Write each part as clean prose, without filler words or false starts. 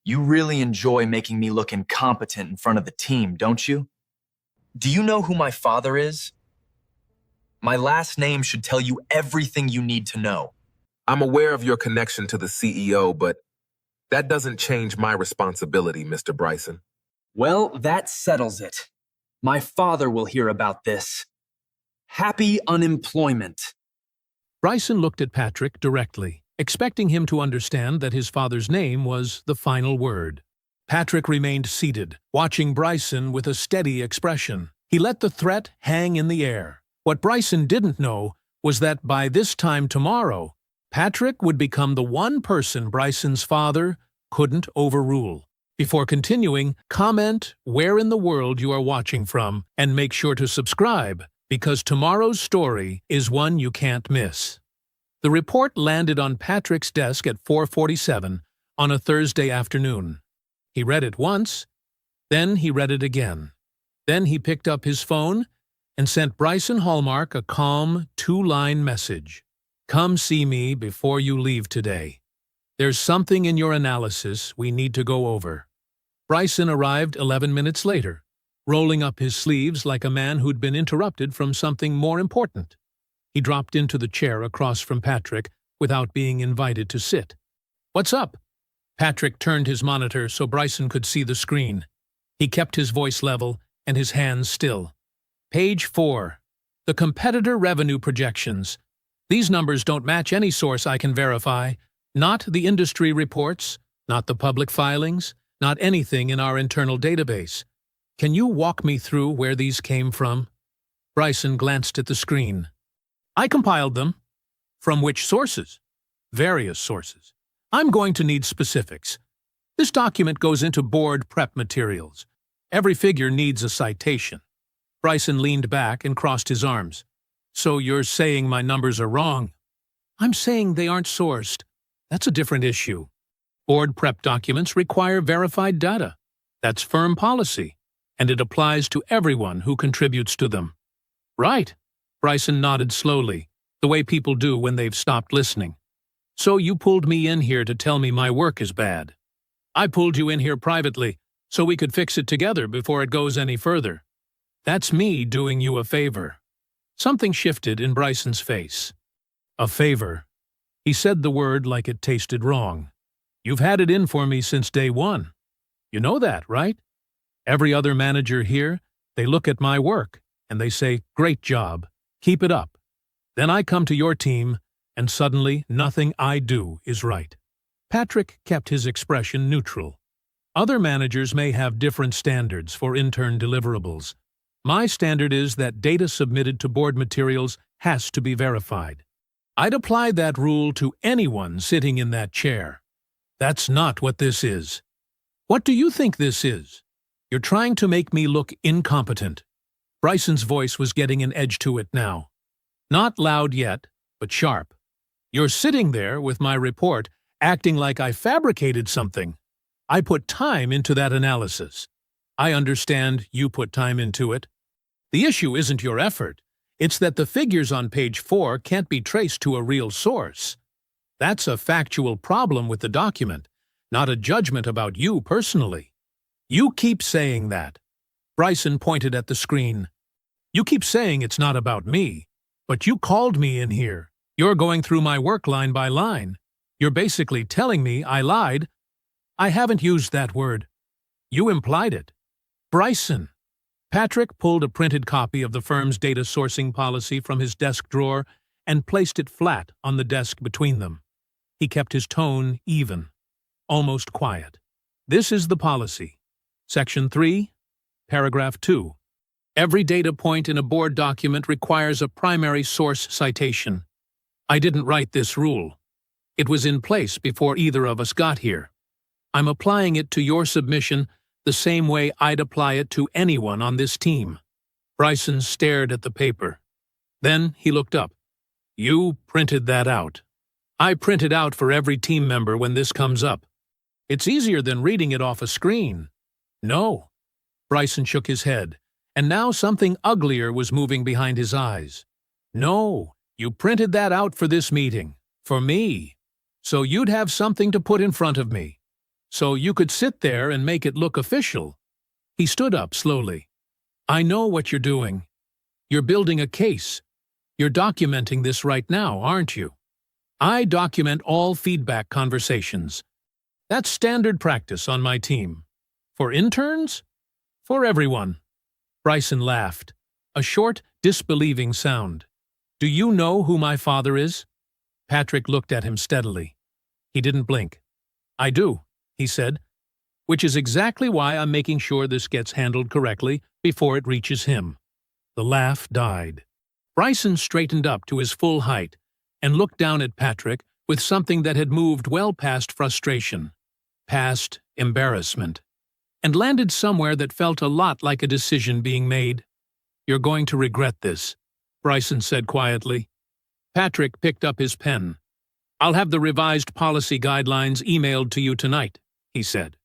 You really enjoy making me look incompetent in front of the team, don't you? Do you know who my father is? My last name should tell you everything you need to know. I'm aware of your connection to the CEO, but that doesn't change my responsibility, Mr. Bryson. Well, that settles it. My father will hear about this. Happy unemployment. Bryson looked at Patrick directly, expecting him to understand that his father's name was the final word. Patrick remained seated, watching Bryson with a steady expression. He let the threat hang in the air. What Bryson didn't know was that by this time tomorrow, Patrick would become the one person Bryson's father couldn't overrule. Before continuing, comment where in the world you are watching from and make sure to subscribe, because tomorrow's story is one you can't miss. The report landed on Patrick's desk at 4:47 on a Thursday afternoon. He read it once, then he read it again. Then he picked up his phone and sent Bryson Hallmark a calm, 2-line message. Come see me before you leave today. There's something in your analysis we need to go over. Bryson arrived 11 minutes later, rolling up his sleeves like a man who'd been interrupted from something more important. He dropped into the chair across from Patrick without being invited to sit. What's up? Patrick turned his monitor so Bryson could see the screen. He kept his voice level and his hands still. Page 4. The competitor revenue projections. These numbers don't match any source I can verify. Not the industry reports, not the public filings, not anything in our internal database. Can you walk me through where these came from? Bryson glanced at the screen. I compiled them. From which sources? Various sources. I'm going to need specifics. This document goes into board prep materials. Every figure needs a citation. Bryson leaned back and crossed his arms. So you're saying my numbers are wrong? I'm saying they aren't sourced. That's a different issue. Board prep documents require verified data. That's firm policy, and it applies to everyone who contributes to them. Right. Bryson nodded slowly, the way people do when they've stopped listening. So you pulled me in here to tell me my work is bad. I pulled you in here privately, so we could fix it together before it goes any further. That's me doing you a favor. Something shifted in Bryson's face. A favor. He said the word like it tasted wrong. You've had it in for me since day one. You know that, right? Every other manager here, they look at my work and they say, great job, keep it up. Then I come to your team and suddenly nothing I do is right. Patrick kept his expression neutral. Other managers may have different standards for intern deliverables. My standard is that data submitted to board materials has to be verified. I'd apply that rule to anyone sitting in that chair. That's not what this is. What do you think this is? You're trying to make me look incompetent. Bryson's voice was getting an edge to it now. Not loud yet, but sharp. You're sitting there with my report, acting like I fabricated something. I put time into that analysis. I understand you put time into it. The issue isn't your effort. It's that the figures on page 4 can't be traced to a real source. That's a factual problem with the document, not a judgment about you personally. You keep saying that. Bryson pointed at the screen. You keep saying it's not about me, but you called me in here. You're going through my work line by line. You're basically telling me I lied. I haven't used that word. You implied it. Bryson. Patrick pulled a printed copy of the firm's data sourcing policy from his desk drawer and placed it flat on the desk between them. He kept his tone even, almost quiet. This is the policy. Section 3, Paragraph 2. Every data point in a board document requires a primary source citation. I didn't write this rule. It was in place before either of us got here. I'm applying it to your submission the same way I'd apply it to anyone on this team. Bryson stared at the paper. Then he looked up. You printed that out. I print it out for every team member when this comes up. It's easier than reading it off a screen. No. Bryson shook his head, and now something uglier was moving behind his eyes. No, you printed that out for this meeting. For me. So you'd have something to put in front of me. so you could sit there and make it look official. He stood up slowly. I know what you're doing. You're building a case. You're documenting this right now, aren't you? I document all feedback conversations. That's standard practice on my team. For interns? For everyone. Bryson laughed. A short, disbelieving sound. Do you know who my father is? Patrick looked at him steadily. He didn't blink. I do, he said, which is exactly why I'm making sure this gets handled correctly before it reaches him. The laugh died. Bryson straightened up to his full height and looked down at Patrick with something that had moved well past frustration, past embarrassment, and landed somewhere that felt a lot like a decision being made. You're going to regret this, Bryson said quietly. Patrick picked up his pen. I'll have the revised policy guidelines emailed to you tonight, he said.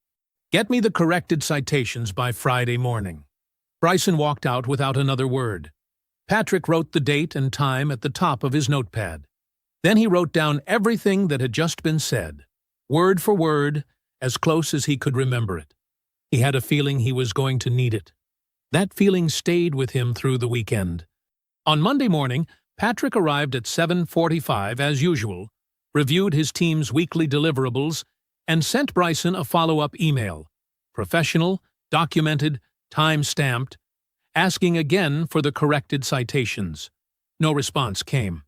Get me the corrected citations by Friday morning. Bryson walked out without another word. Patrick wrote the date and time at the top of his notepad. Then he wrote down everything that had just been said, word for word, as close as he could remember it. He had a feeling he was going to need it. That feeling stayed with him through the weekend. On Monday morning, Patrick arrived at 7:45 as usual, reviewed his team's weekly deliverables, and sent Bryson a follow-up email, professional, documented, time-stamped, asking again for the corrected citations. No response came.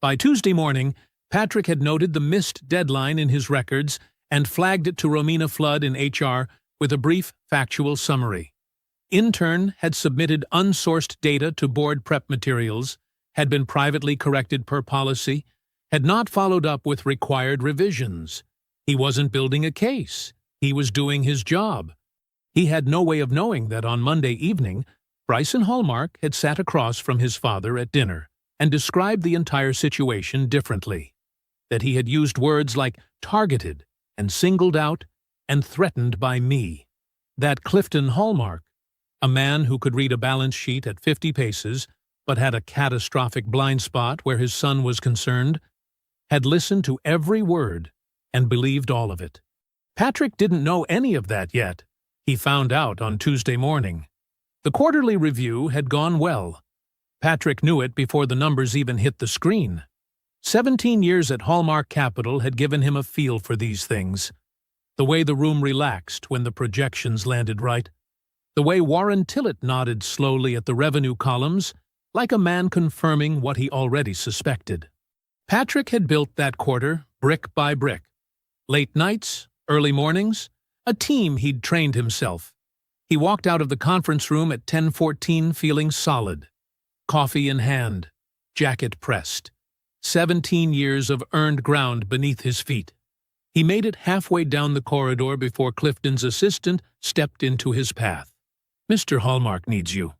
By Tuesday morning, Patrick had noted the missed deadline in his records and flagged it to Romina Flood in HR with a brief, factual summary. Intern had submitted unsourced data to board prep materials, had been privately corrected per policy, had not followed up with required revisions. He wasn't building a case. He was doing his job. He had no way of knowing that on Monday evening, Bryson Hallmark had sat across from his father at dinner and described the entire situation differently. That he had used words like targeted and singled out and threatened by me. That Clifton Hallmark, a man who could read a balance sheet at 50 paces but had a catastrophic blind spot where his son was concerned, had listened to every word and believed all of it. Patrick didn't know any of that yet. He found out on Tuesday morning. The quarterly review had gone well. Patrick knew it before the numbers even hit the screen. 17 years at Hallmark Capital had given him a feel for these things. The way the room relaxed when the projections landed right. The way Warren Tillett nodded slowly at the revenue columns, like a man confirming what he already suspected. Patrick had built that quarter brick by brick. Late nights, early mornings, a team he'd trained himself. He walked out of the conference room at 10:14 feeling solid. Coffee in hand, jacket pressed. 17 years of earned ground beneath his feet. He made it halfway down the corridor before Clifton's assistant stepped into his path. Mr. Hallmark needs you.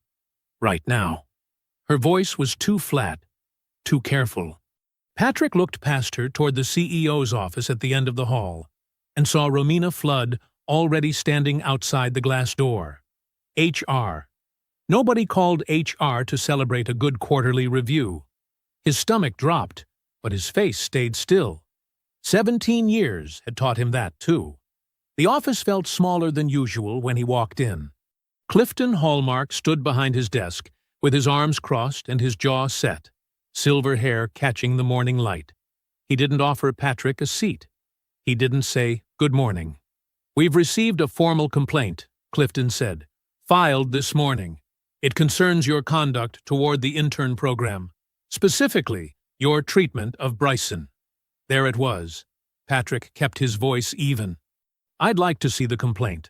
Right now. Her voice was too flat, too careful. Patrick looked past her toward the CEO's office at the end of the hall and saw Romina Flood already standing outside the glass door. HR. Nobody called HR to celebrate a good quarterly review. His stomach dropped, but his face stayed still. 17 years had taught him that, too. The office felt smaller than usual when he walked in. Clifton Hallmark stood behind his desk, with his arms crossed and his jaw set, silver hair catching the morning light. He didn't offer Patrick a seat. He didn't say, "Good morning." "We've received a formal complaint," Clifton said, "filed this morning. It concerns your conduct toward the intern program, specifically your treatment of Bryson." There it was. Patrick kept his voice even. "I'd like to see the complaint.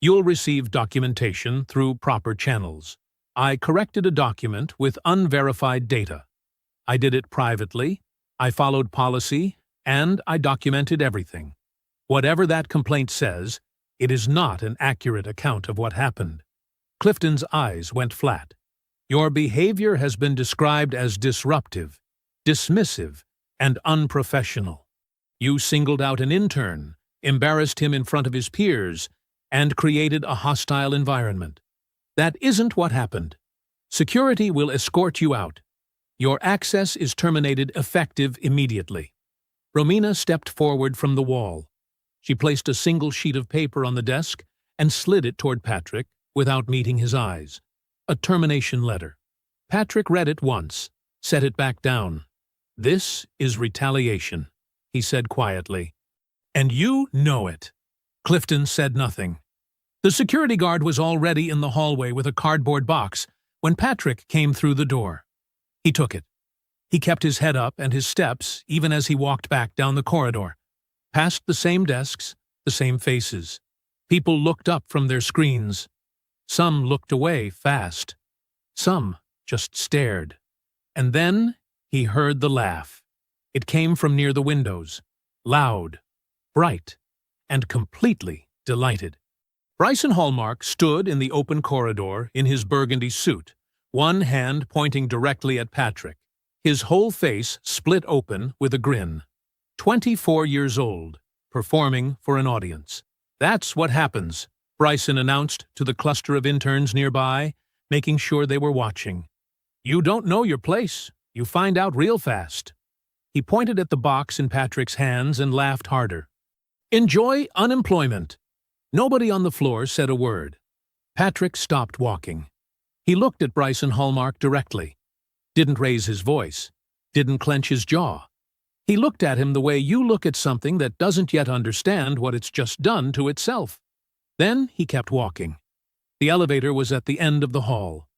You'll receive documentation through proper channels. I corrected a document with unverified data. I did it privately, I followed policy, and I documented everything. Whatever that complaint says, it is not an accurate account of what happened." Clifton's eyes went flat. "Your behavior has been described as disruptive, dismissive, and unprofessional. You singled out an intern, embarrassed him in front of his peers, and created a hostile environment. That isn't what happened. Security will escort you out. Your access is terminated effective immediately." Romina stepped forward from the wall. She placed a single sheet of paper on the desk and slid it toward Patrick without meeting his eyes. A termination letter. Patrick read it once, set it back down. "This is retaliation," he said quietly. "And you know it." Clifton said nothing. The security guard was already in the hallway with a cardboard box when Patrick came through the door. He took it. He kept his head up and his steps even as he walked back down the corridor. Past the same desks, the same faces. People looked up from their screens. Some looked away fast. Some just stared. And then he heard the laugh. It came from near the windows, loud, bright, and completely delighted. Bryson Hallmark stood in the open corridor in his burgundy suit, one hand pointing directly at Patrick, his whole face split open with a grin. 24 years old, performing for an audience. "That's what happens," Bryson announced to the cluster of interns nearby, making sure they were watching. "You don't know your place. You find out real fast." He pointed at the box in Patrick's hands and laughed harder. "Enjoy unemployment." Nobody on the floor said a word. Patrick stopped walking. He looked at Bryson Hallmark directly. Didn't raise his voice. Didn't clench his jaw. He looked at him the way you look at something that doesn't yet understand what it's just done to itself. Then he kept walking. The elevator was at the end of the hall.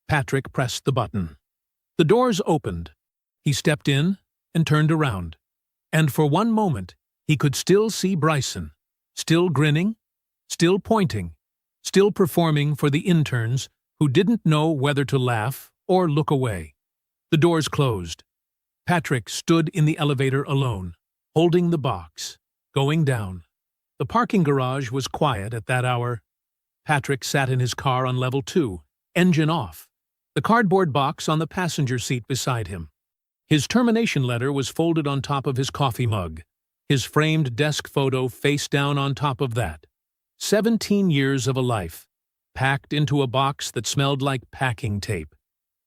Patrick pressed the button. The doors opened. He stepped in and turned around. And for one moment, he could still see Bryson, still grinning, still pointing, still performing for the interns who didn't know whether to laugh or look away. The doors closed. Patrick stood in the elevator alone, holding the box, going down. The parking garage was quiet at that hour. Patrick sat in his car on level 2, engine off, the cardboard box on the passenger seat beside him. His termination letter was folded on top of his coffee mug, his framed desk photo face down on top of that. 17 years of a life, packed into a box that smelled like packing tape.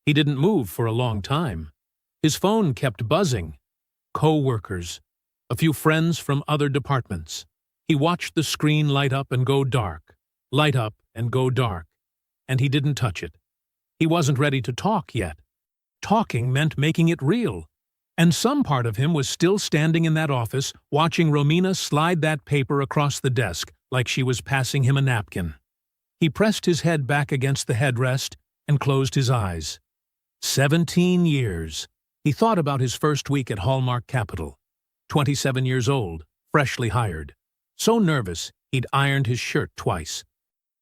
He didn't move for a long time. His phone kept buzzing. Co-workers, a few friends from other departments. He watched the screen light up and go dark, light up and go dark, and he didn't touch it. He wasn't ready to talk yet. Talking meant making it real. And some part of him was still standing in that office, watching Romina slide that paper across the desk like she was passing him a napkin. He pressed his head back against the headrest and closed his eyes. 17 years. He thought about his first week at Hallmark Capital. 27 years old, freshly hired. So nervous, he'd ironed his shirt twice.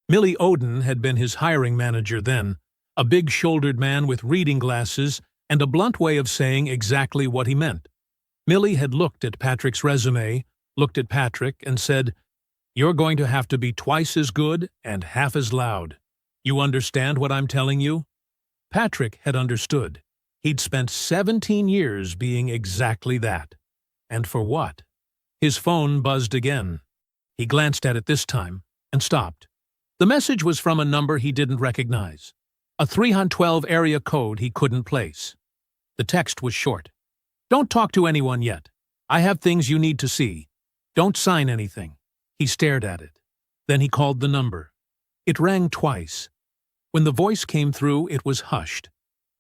Millie Oden had been his hiring manager then, a big-shouldered man with reading glasses and a blunt way of saying exactly what he meant. Millie had looked at Patrick's resume, looked at Patrick, and said, "You're going to have to be twice as good and half as loud. You understand what I'm telling you?" Patrick had understood. He'd spent 17 years being exactly that. And for what? His phone buzzed again. He glanced at it this time and stopped. The message was from a number he didn't recognize, a 312 area code he couldn't place. The text was short. "Don't talk to anyone yet. I have things you need to see. Don't sign anything." He stared at it. Then he called the number. It rang twice. When the voice came through, it was hushed,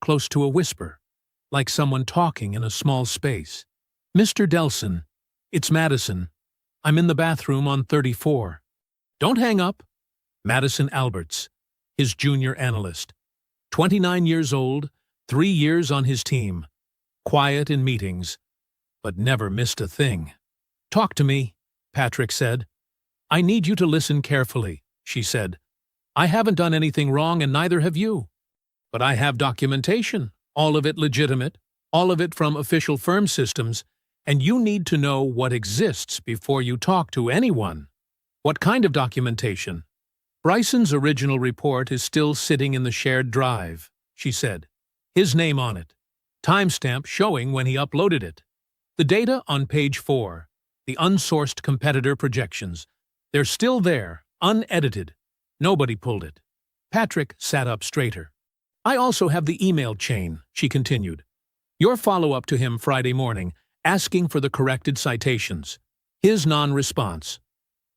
close to a whisper, like someone talking in a small space. "Mr. Delson, it's Madison. I'm in the bathroom on 34. Don't hang up." Madison Alberts, his junior analyst. 29 years old, 3 years on his team. Quiet in meetings, but never missed a thing. "Talk to me," Patrick said. "I need you to listen carefully," she said. "I haven't done anything wrong and neither have you. But I have documentation, all of it legitimate, all of it from official firm systems, and you need to know what exists before you talk to anyone." "What kind of documentation?" "Bryson's original report is still sitting in the shared drive," she said. "His name on it. Timestamp showing when he uploaded it. The data on page 4, the unsourced competitor projections, they're still there, unedited. Nobody pulled it." Patrick sat up straighter. "I also have the email chain," she continued. "Your follow-up to him Friday morning, asking for the corrected citations. His non-response.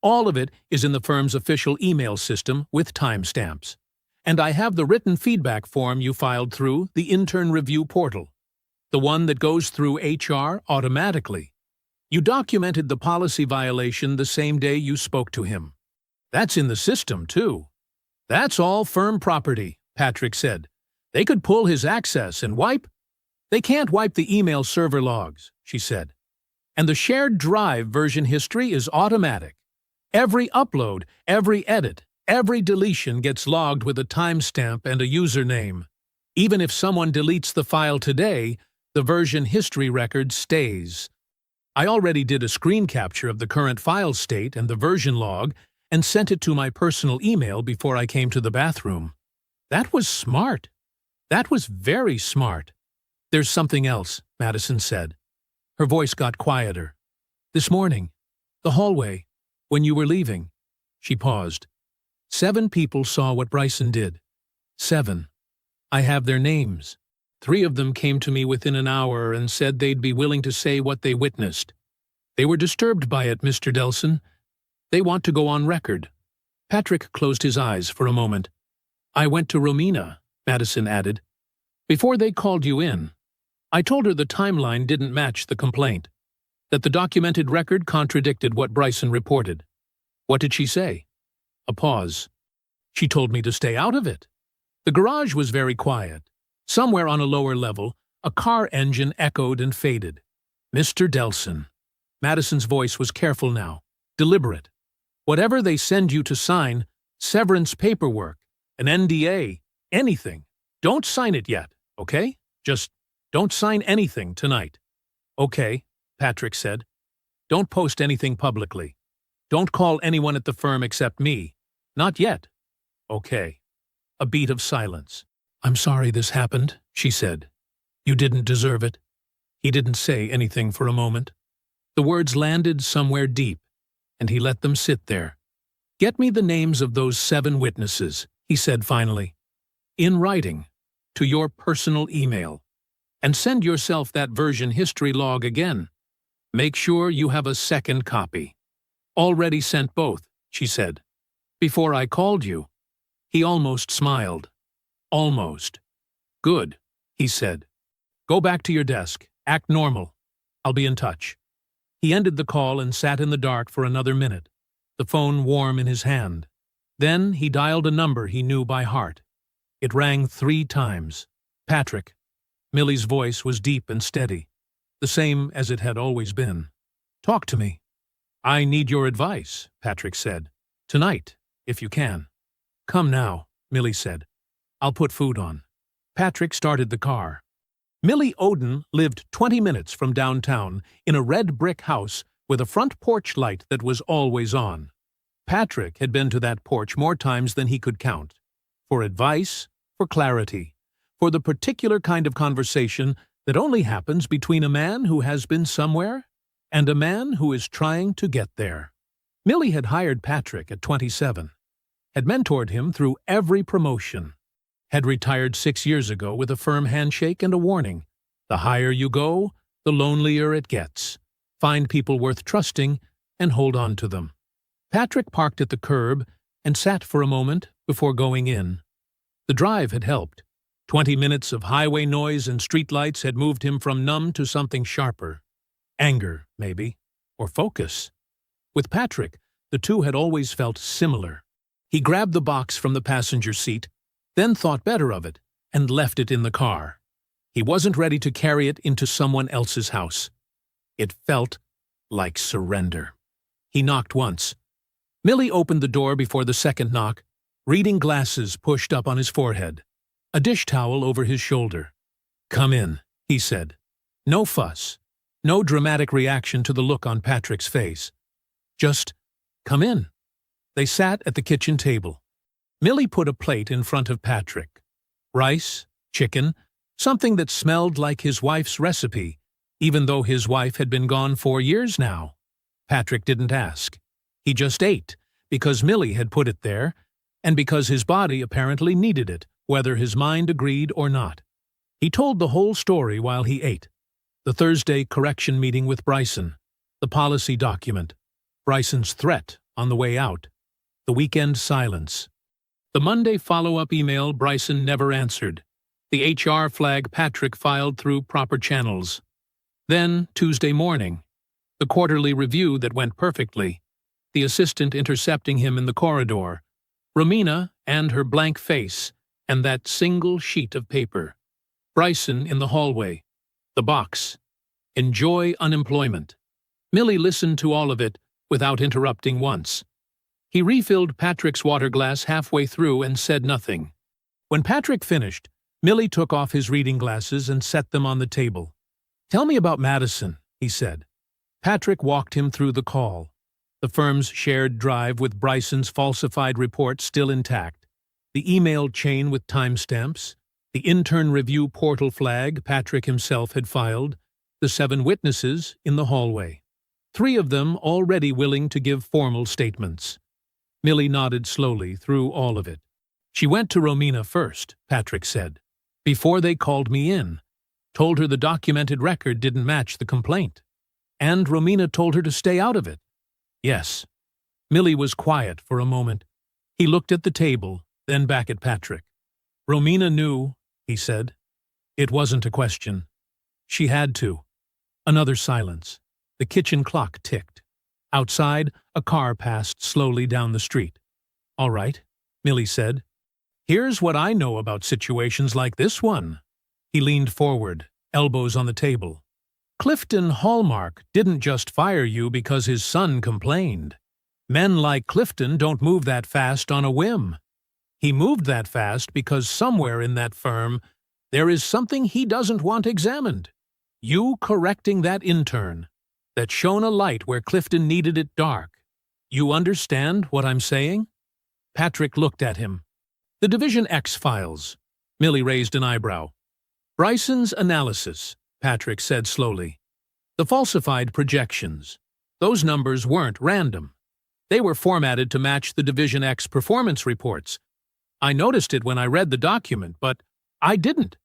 All of it is in the firm's official email system with timestamps. And I have the written feedback form you filed through the intern review portal, the one that goes through HR automatically. You documented the policy violation the same day you spoke to him. That's in the system, too. That's all firm property, Patrick said. They could pull his access and wipe. They can't wipe the email server logs, she said. And the shared drive version history is automatic. Every upload, every edit, every deletion gets logged with a timestamp and a username. Even if someone deletes the file today, the version history record stays. I already did a screen capture of the current file state and the version log and sent it to my personal email before I came to the bathroom. That was smart. That was very smart. There's something else, Madison said. Her voice got quieter. This morning, the hallway, when you were leaving. She paused. 7 people saw what Bryson did. 7. I have their names. 3 of them came to me within an hour and said they'd be willing to say what they witnessed. They were disturbed by it, Mr. Delson. They want to go on record. Patrick closed his eyes for a moment. I went to Romina, Madison added. Before they called you in, I told her the timeline didn't match the complaint, that the documented record contradicted what Bryson reported. What did she say? A pause. She told me to stay out of it. The garage was very quiet. Somewhere on a lower level, a car engine echoed and faded. Mr. Delson. Madison's voice was careful now, deliberate. Whatever they send you to sign, severance paperwork, an NDA, anything, don't sign it yet, okay? Just don't sign anything tonight. Okay, Patrick said. Don't post anything publicly. Don't call anyone at the firm except me. Not yet. Okay. A beat of silence. I'm sorry this happened, she said. You didn't deserve it. He didn't say anything for a moment. The words landed somewhere deep, and he let them sit there. Get me the names of those 7 witnesses, he said finally. In writing, to your personal email. And send yourself that version history log again. Make sure you have a second copy. Already sent both, she said. Before I called you. He almost smiled. Almost. Good, he said. Go back to your desk. Act normal. I'll be in touch. He ended the call and sat in the dark for another minute, the phone warm in his hand. Then he dialed a number he knew by heart. It rang 3 times. Patrick. Millie's voice was deep and steady, the same as it had always been. Talk to me. I need your advice, Patrick said. Tonight, if you can. Come now, Millie said. I'll put food on. Patrick started the car. Millie Oden lived 20 minutes from downtown in a red brick house with a front porch light that was always on. Patrick had been to that porch more times than he could count. For advice, for clarity, for the particular kind of conversation that only happens between a man who has been somewhere and a man who is trying to get there. Millie had hired Patrick at 27, had mentored him through every promotion, had retired 6 years ago with a firm handshake and a warning. The higher you go, the lonelier it gets. Find people worth trusting and hold on to them. Patrick parked at the curb and sat for a moment before going in. The drive had helped. 20 minutes of highway noise and streetlights had moved him from numb to something sharper. Anger, maybe, or focus. With Patrick, the two had always felt similar. He grabbed the box from the passenger seat, then thought better of it, and left it in the car. He wasn't ready to carry it into someone else's house. It felt like surrender. He knocked once. Millie opened the door before the second knock, reading glasses pushed up on his forehead, a dish towel over his shoulder. Come in, he said. No fuss, no dramatic reaction to the look on Patrick's face. Just, come in. They sat at the kitchen table. Millie put a plate in front of Patrick. Rice, chicken, something that smelled like his wife's recipe, even though his wife had been gone 4 years now. Patrick didn't ask. He just ate, because Millie had put it there, and because his body apparently needed it, whether his mind agreed or not. He told the whole story while he ate. The Thursday correction meeting with Bryson, the policy document, Bryson's threat On the way out, the weekend silence. The Monday follow-up email Bryson never answered. The HR flag Patrick filed through proper channels. Then, Tuesday morning, the quarterly review that went perfectly. The assistant intercepting him in the corridor. Romina and her blank face, and that single sheet of paper. Bryson in the hallway. The box. Enjoy unemployment. Millie listened to all of it without interrupting once. He refilled Patrick's water glass halfway through and said nothing. When Patrick finished, Millie took off his reading glasses and set them on the table. "Tell me about Madison," he said. Patrick walked him through the call. The firm's shared drive with Bryson's falsified report still intact. The email chain with timestamps. The intern review portal flag Patrick himself had filed. The 7 witnesses in the hallway. 3 of them already willing to give formal statements. Millie nodded slowly through all of it. "She went to Romina first," Patrick said, "before they called me in. Told her the documented record didn't match the complaint. And Romina told her to stay out of it." "Yes." Millie was quiet for a moment. He looked at the table, then back at Patrick. "Romina knew," he said. It wasn't a question. She had to. Another silence. The kitchen clock ticked. Outside, a car passed slowly down the street. "All right," Millie said. "Here's what I know about situations like this one." He leaned forward, elbows on the table. "Clifton Hallmark didn't just fire you because his son complained. Men like Clifton don't move that fast on a whim. He moved that fast because somewhere in that firm there is something he doesn't want examined. You correcting that intern. That shone a light where Clifton needed it dark. You understand what I'm saying?" Patrick looked at him. "The Division X files." Millie raised an eyebrow. "Bryson's analysis," Patrick said slowly. "The falsified projections. Those numbers weren't random. They were formatted to match the Division X performance reports. I noticed it when I read the document, but I didn't.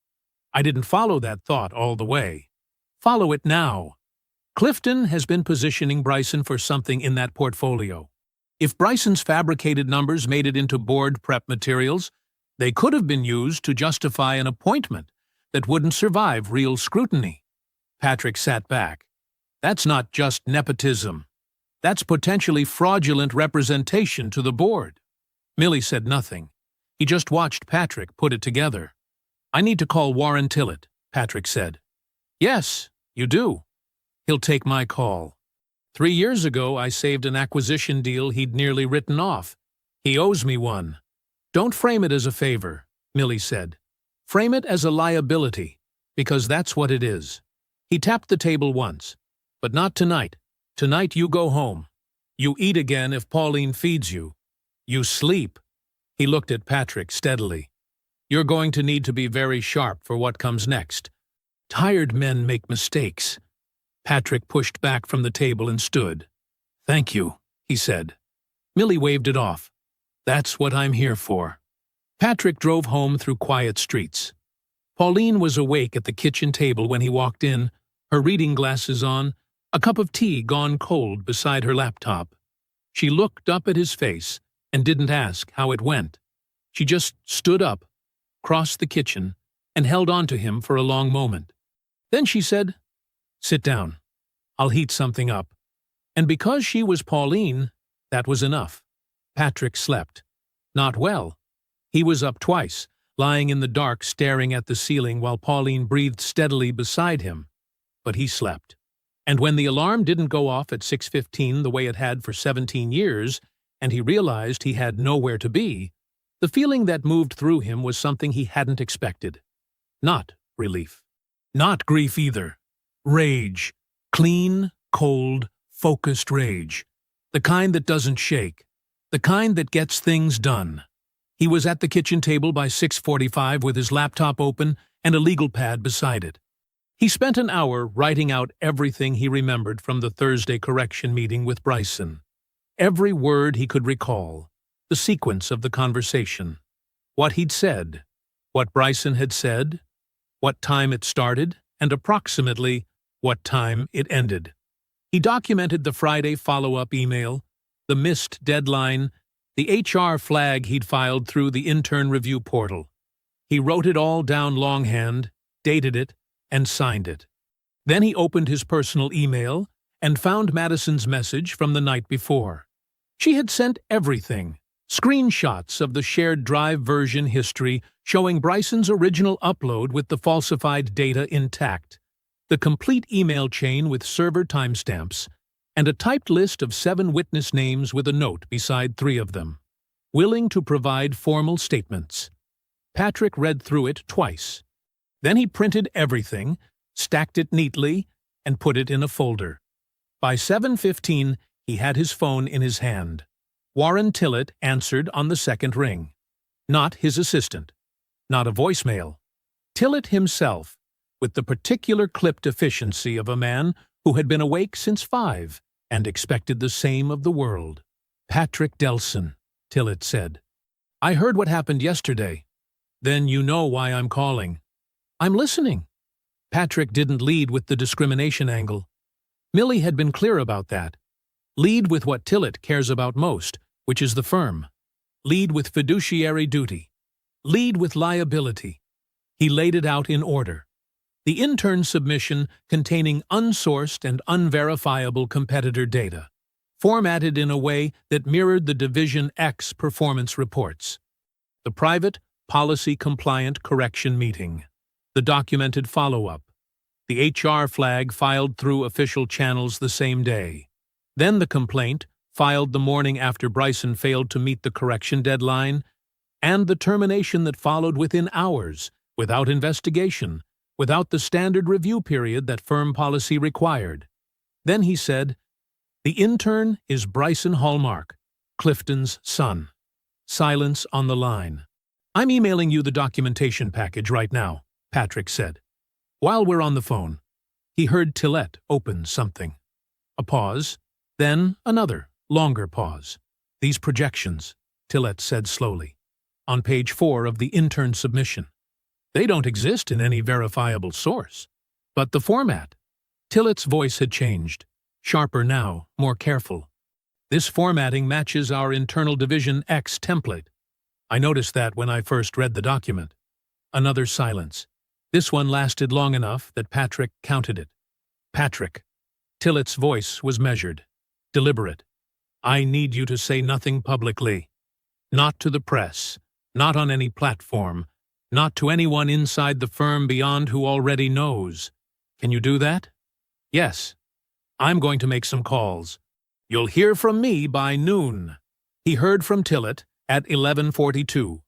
I didn't follow that thought all the way. Follow it now. Clifton has been positioning Bryson for something in that portfolio. If Bryson's fabricated numbers made it into board prep materials, they could have been used to justify an appointment that wouldn't survive real scrutiny." Patrick sat back. "That's not just nepotism. That's potentially fraudulent representation to the board." Millie said nothing. He just watched Patrick put it together. "I need to call Warren Tillett," Patrick said. "Yes, you do. He'll take my call. 3 years ago, I saved an acquisition deal he'd nearly written off. He owes me one." "Don't frame it as a favor," Millie said. "Frame it as a liability, because that's what it is." He tapped the table once. "But not tonight. Tonight you go home. You eat again if Pauline feeds you. You sleep." He looked at Patrick steadily. "You're going to need to be very sharp for what comes next. Tired men make mistakes." Patrick pushed back from the table and stood. "Thank you," he said. Millie waved it off. "That's what I'm here for." Patrick drove home through quiet streets. Pauline was awake at the kitchen table when he walked in, her reading glasses on, a cup of tea gone cold beside her laptop. She looked up at his face and didn't ask how it went. She just stood up, crossed the kitchen, and held on to him for a long moment. Then she said, "Sit down. I'll heat something up." And because she was Pauline, that was enough. Patrick slept. Not well. He was up twice, lying in the dark staring at the ceiling while Pauline breathed steadily beside him. But he slept. And when the alarm didn't go off at 6:15 the way it had for 17 years, and he realized he had nowhere to be, the feeling that moved through him was something he hadn't expected. Not relief. Not grief either. Rage. Clean, cold, focused rage. The kind that doesn't shake. The kind that gets things done. He was at the kitchen table by 6:45 with his laptop open and a legal pad beside it. He spent an hour writing out everything he remembered from the Thursday correction meeting with Bryson. Every word he could recall. The sequence of the conversation. What he'd said. What Bryson had said. What time it started, and approximately what time it ended. He documented the Friday follow-up email, the missed deadline, the HR flag he'd filed through the intern review portal. He wrote it all down longhand, dated it, and signed it. Then he opened his personal email and found Madison's message from the night before. She had sent everything, screenshots of the shared drive version history showing Bryson's original upload with the falsified data intact, the complete email chain with server timestamps, and a typed list of 7 witness names with a note beside 3 of them, willing to provide formal statements. Patrick read through it twice. Then he printed everything, stacked it neatly, and put it in a folder. By 7:15, he had his phone in his hand. Warren Tillett answered on the second ring. Not his assistant. Not a voicemail. Tillett himself, with the particular clipped efficiency of a man who had been awake since 5 and expected the same of the world. "Patrick Delson," Tillett said. "I heard what happened yesterday. Then you know why I'm calling." "I'm listening." Patrick didn't lead with the discrimination angle. Millie had been clear about that. Lead with what Tillett cares about most, which is the firm. Lead with fiduciary duty. Lead with liability. He laid it out in order. The intern submission containing unsourced and unverifiable competitor data, formatted in a way that mirrored the Division X performance reports. The private, policy-compliant correction meeting. The documented follow-up. The HR flag filed through official channels the same day. Then the complaint, filed the morning after Bryson failed to meet the correction deadline, and the termination that followed within hours, without investigation, without the standard review period that firm policy required. Then he said, "The intern is Bryson Hallmark, Clifton's son." Silence on the line. "I'm emailing you the documentation package right now," Patrick said. While we're on the phone, he heard Tillett open something. A pause, then another, longer pause. "These projections," Tillett said slowly, "on page 4 of the intern submission. They don't exist in any verifiable source. But the format." Tillett's voice had changed, sharper now, more careful. "This formatting matches our internal Division X template. I noticed that when I first read the document." Another silence. This one lasted long enough that Patrick counted it. "Patrick." Tillett's voice was measured, deliberate. "I need you to say nothing publicly. Not to the press, not on any platform, not to anyone inside the firm beyond who already knows. Can you do that?" "Yes. I'm going to make some calls. You'll hear from me by noon." He heard from Tillett at 11:42.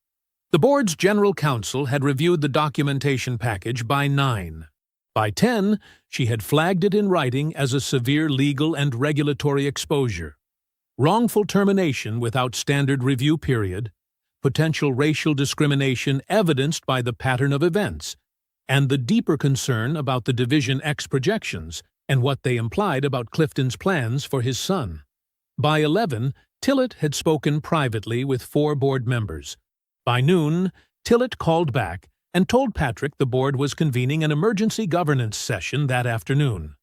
The board's general counsel had reviewed the documentation package by 9. By 10, she had flagged it in writing as a severe legal and regulatory exposure. Wrongful termination without standard review period, potential racial discrimination evidenced by the pattern of events, and the deeper concern about the Division X projections and what they implied about Clifton's plans for his son. By 11, Tillett had spoken privately with 4 board members. By noon, Tillett called back and told Patrick the board was convening an emergency governance session that afternoon.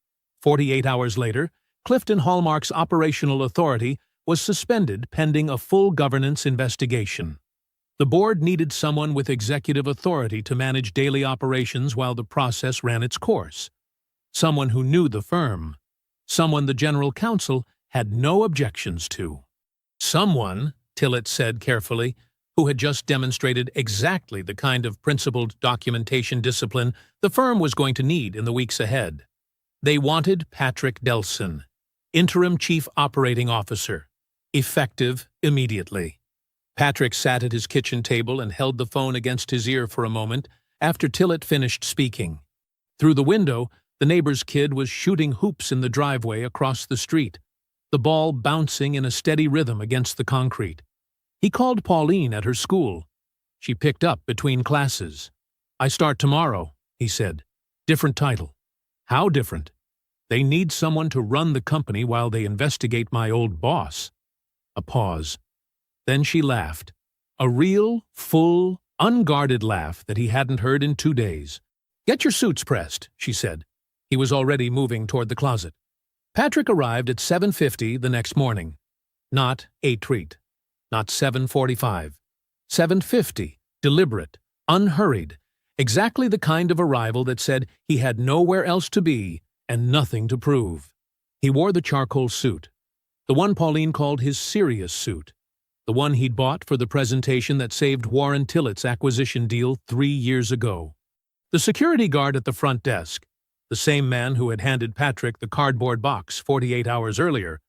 48 hours later, Clifton Hallmark's operational authority was suspended pending a full governance investigation. The board needed someone with executive authority to manage daily operations while the process ran its course. Someone who knew the firm. Someone the general counsel had no objections to. Someone, Tillett said carefully, who had just demonstrated exactly the kind of principled documentation discipline the firm was going to need in the weeks ahead. They wanted Patrick Delson, Interim Chief Operating Officer, effective immediately. Patrick sat at his kitchen table and held the phone against his ear for a moment after Tillett finished speaking. Through the window, the neighbor's kid was shooting hoops in the driveway across the street, the ball bouncing in a steady rhythm against the concrete. He called Pauline at her school. She picked up between classes. "I start tomorrow," he said. "Different title." "How different?" "They need someone to run the company while they investigate my old boss." A pause. Then she laughed. A real, full, unguarded laugh that he hadn't heard in 2 days. "Get your suits pressed," she said. He was already moving toward the closet. Patrick arrived at 7:50 the next morning. not a treat. Not 7:45. 7:50, deliberate, unhurried, exactly the kind of arrival that said he had nowhere else to be and nothing to prove. He wore the charcoal suit, the one Pauline called his serious suit, the one he'd bought for the presentation that saved Warren Tillett's acquisition deal 3 years ago. The security guard at the front desk, the same man who had handed Patrick the cardboard box 48 hours earlier,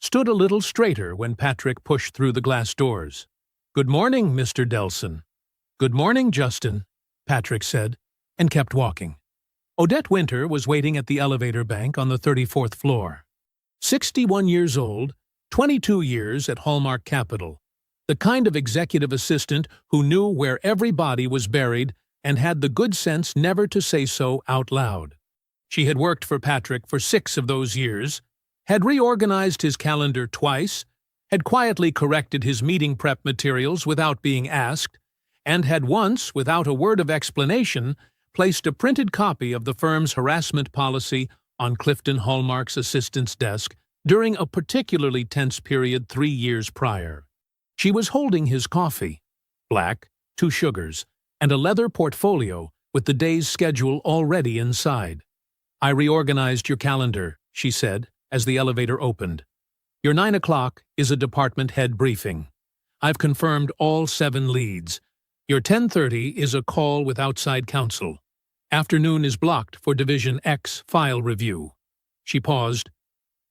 stood a little straighter when Patrick pushed through the glass doors. "Good morning, Mr. Delson." "Good morning, Justin," Patrick said, and kept walking. Odette Winter was waiting at the elevator bank on the 34th floor. 61 years old, 22 years at Hallmark Capital, the kind of executive assistant who knew where every body was buried and had the good sense never to say so out loud. She had worked for Patrick for 6 of those years, had reorganized his calendar twice, had quietly corrected his meeting prep materials without being asked, and had once, without a word of explanation, placed a printed copy of the firm's harassment policy on Clifton Hallmark's assistant's desk during a particularly tense period 3 years prior. She was holding his coffee, black, 2 sugars, and a leather portfolio with the day's schedule already inside. "I reorganized your calendar," she said, as the elevator opened. "Your 9 o'clock is a department head briefing. I've confirmed all 7 leads. Your 10:30 is a call with outside counsel. Afternoon is blocked for Division X file review." She paused.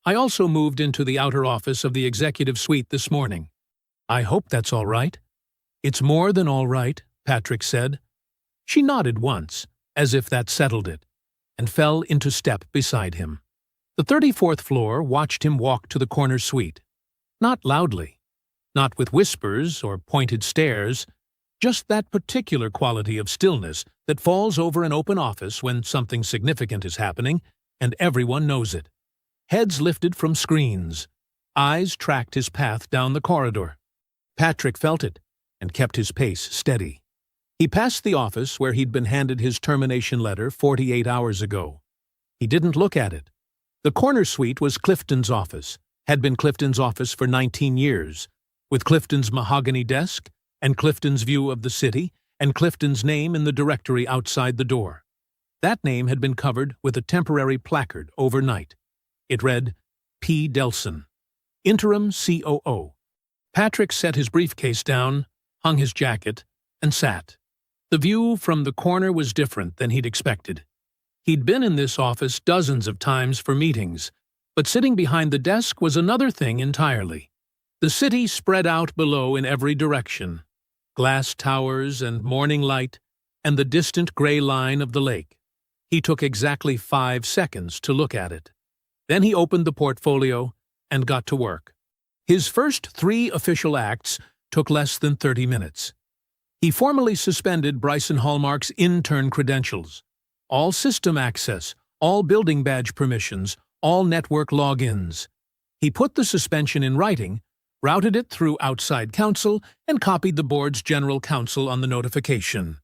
"I also moved into the outer office of the executive suite this morning. I hope that's all right." "It's more than all right," Patrick said. She nodded once, as if that settled it, and fell into step beside him. The 34th floor watched him walk to the corner suite. Not loudly, not with whispers or pointed stares, just that particular quality of stillness that falls over an open office when something significant is happening, and everyone knows it. Heads lifted from screens. Eyes tracked his path down the corridor. Patrick felt it, and kept his pace steady. He passed the office where he'd been handed his termination letter 48 hours ago. He didn't look at it. The corner suite was Clifton's office, had been Clifton's office for 19 years, with Clifton's mahogany desk, and Clifton's view of the city, and Clifton's name in the directory outside the door. That name had been covered with a temporary placard overnight. It read, P. Delson, Interim COO. Patrick set his briefcase down, hung his jacket, and sat. The view from the corner was different than he'd expected. He'd been in this office dozens of times for meetings, but sitting behind the desk was another thing entirely. The city spread out below in every direction. Glass towers and morning light, and the distant gray line of the lake. He took exactly 5 seconds to look at it. Then he opened the portfolio and got to work. His first 3 official acts took less than 30 minutes. He formally suspended Bryson Hallmark's intern credentials, all system access, all building badge permissions, all network logins. He put the suspension in writing, routed it through outside counsel, and copied the board's general counsel on the notification.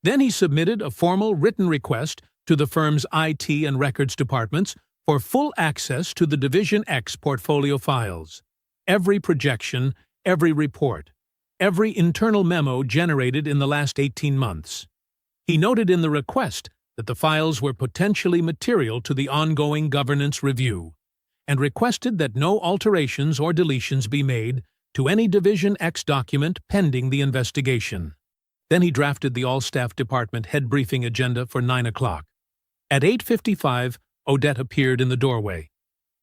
Then he submitted a formal written request to the firm's IT and records departments for full access to the Division X portfolio files. Every projection, every report, every internal memo generated in the last 18 months. He noted in the request that the files were potentially material to the ongoing governance review, and requested that no alterations or deletions be made to any Division X document pending the investigation. Then he drafted the all-staff department head briefing agenda for 9 o'clock. At 8:55, Odette appeared in the doorway.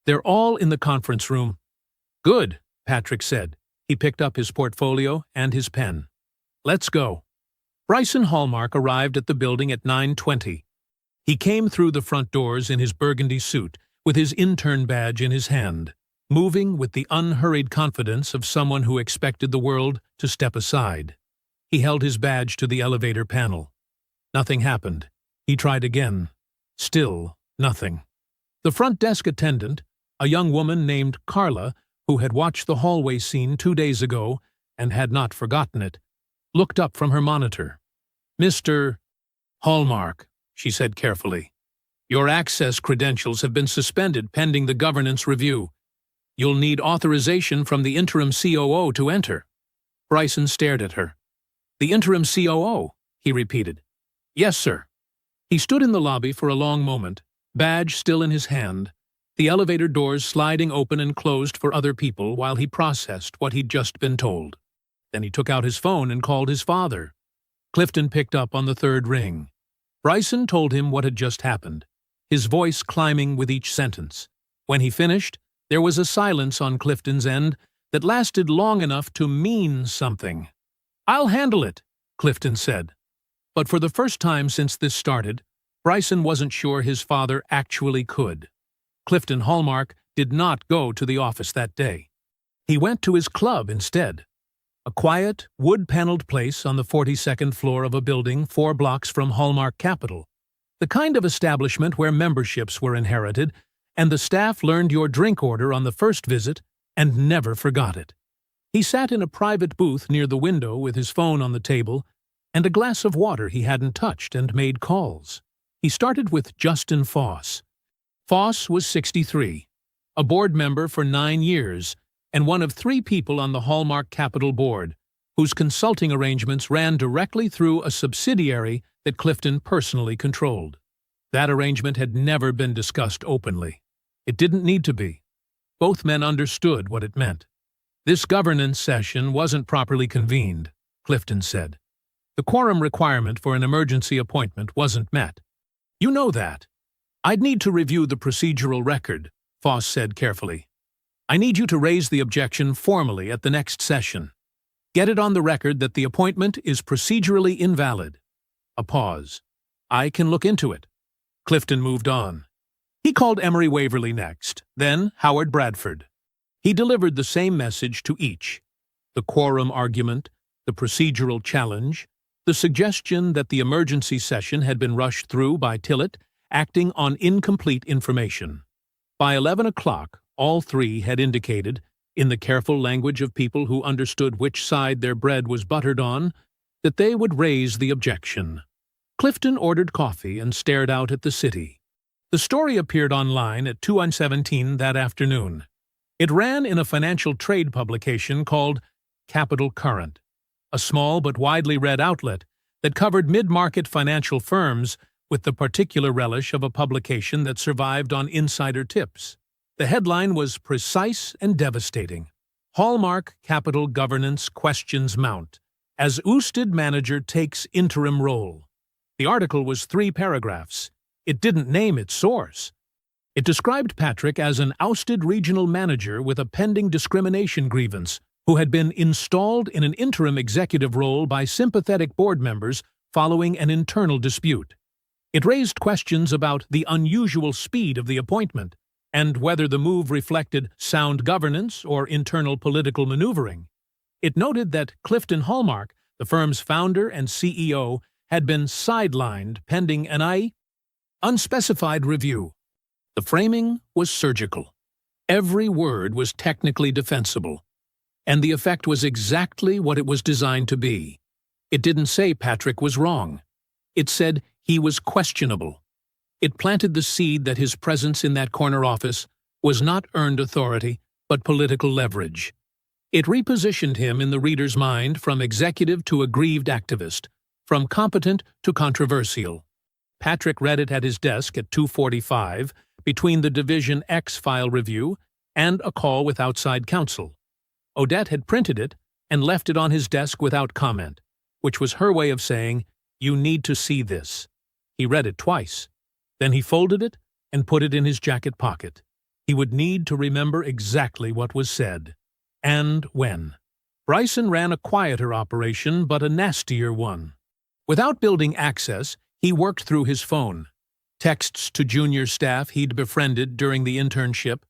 "They're all in the conference room." "Good," Patrick said. He picked up his portfolio and his pen. "Let's go." Bryson Hallmark arrived at the building at 9:20. He came through the front doors in his burgundy suit, with his intern badge in his hand, moving with the unhurried confidence of someone who expected the world to step aside. He held his badge to the elevator panel. Nothing happened. He tried again. Still nothing. The front desk attendant, a young woman named Carla, who had watched the hallway scene 2 days ago and had not forgotten it, looked up from her monitor. "Mr. Hallmark," she said carefully, "your access credentials have been suspended pending the governance review." You'll need authorization from the interim COO to enter. Bryson stared at her. The interim COO, he repeated. Yes, sir. He stood in the lobby for a long moment, badge still in his hand, the elevator doors sliding open and closed for other people while he processed what he'd just been told. Then he took out his phone and called his father. Clifton picked up on the third ring. Bryson told him what had just happened, his voice climbing with each sentence. When he finished, there was a silence on Clifton's end that lasted long enough to mean something. I'll handle it, Clifton said. But for the first time since this started, Bryson wasn't sure his father actually could. Clifton Hallmark did not go to the office that day. He went to his club instead, a quiet, wood-paneled place on the 42nd floor of a building 4 blocks from Hallmark Capital, the kind of establishment where memberships were inherited, and the staff learned your drink order on the first visit and never forgot it. He sat in a private booth near the window with his phone on the table and a glass of water he hadn't touched, and made calls. He started with Justin Foss. Foss was 63, a board member for 9 years, and one of 3 people on the Hallmark Capital Board, whose consulting arrangements ran directly through a subsidiary that Clifton personally controlled. That arrangement had never been discussed openly. It didn't need to be. Both men understood what it meant. This governance session wasn't properly convened, Clifton said. The quorum requirement for an emergency appointment wasn't met. You know that. I'd need to review the procedural record, Foss said carefully. I need you to raise the objection formally at the next session. Get it on the record that the appointment is procedurally invalid. A pause. I can look into it. Clifton moved on. He called Emery Waverly next, then Howard Bradford. He delivered the same message to each. The quorum argument, the procedural challenge, the suggestion that the emergency session had been rushed through by Tillett, acting on incomplete information. By 11 o'clock, all 3 had indicated, in the careful language of people who understood which side their bread was buttered on, that they would raise the objection. Clifton ordered coffee and stared out at the city. The story appeared online at 2:17 that afternoon. It ran in a financial trade publication called Capital Current, a small but widely read outlet that covered mid-market financial firms with the particular relish of a publication that survived on insider tips. The headline was precise and devastating. Hallmark Capital Governance questions mount, as ousted manager takes interim role. The article was 3 paragraphs. It didn't name its source. It described Patrick as an ousted regional manager with a pending discrimination grievance who had been installed in an interim executive role by sympathetic board members following an internal dispute. It raised questions about the unusual speed of the appointment and whether the move reflected sound governance or internal political maneuvering. It noted that Clifton Hallmark, the firm's founder and CEO, had been sidelined pending an unspecified review. The framing was surgical. Every word was technically defensible, and the effect was exactly what it was designed to be. It didn't say Patrick was wrong. It said he was questionable. It planted the seed that his presence in that corner office was not earned authority, but political leverage. It repositioned him in the reader's mind from executive to aggrieved activist, from competent to controversial. Patrick read it at his desk at 2:45, between the Division X file review and a call with outside counsel. Odette had printed it and left it on his desk without comment, which was her way of saying, "You need to see this." He read it twice. Then he folded it and put it in his jacket pocket. He would need to remember exactly what was said. And when. Bryson ran a quieter operation, but a nastier one. Without building access, he worked through his phone. Texts to junior staff he'd befriended during the internship,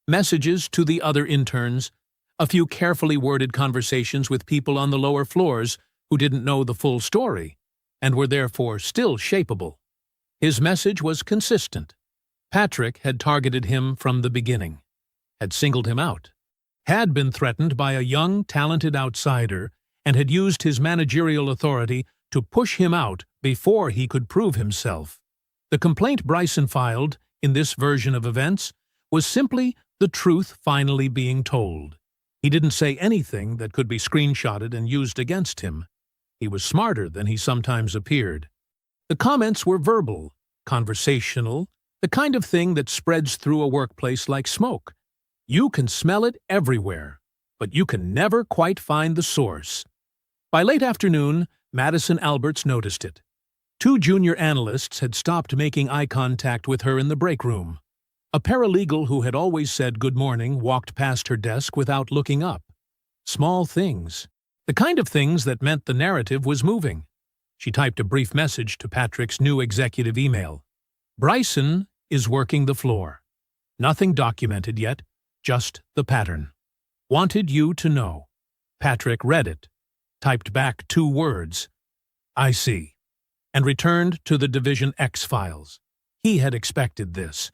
messages to the other interns, a few carefully worded conversations with people on the lower floors who didn't know the full story and were therefore still shapeable. His message was consistent. Patrick had targeted him from the beginning, had singled him out, had been threatened by a young, talented outsider, and had used his managerial authority to push him out before he could prove himself. The complaint Bryson filed, in this version of events, was simply the truth finally being told. He didn't say anything that could be screenshotted and used against him. He was smarter than he sometimes appeared. The comments were verbal, conversational, the kind of thing that spreads through a workplace like smoke. You can smell it everywhere, but you can never quite find the source. By late afternoon, Madison Alberts noticed it. 2 junior analysts had stopped making eye contact with her in the break room. A paralegal who had always said good morning walked past her desk without looking up. Small things. The kind of things that meant the narrative was moving. She typed a brief message to Patrick's new executive email. Bryson is working the floor. Nothing documented yet, just the pattern. Wanted you to know. Patrick read it, typed back 2 words, I see, and returned to the Division X files. He had expected this.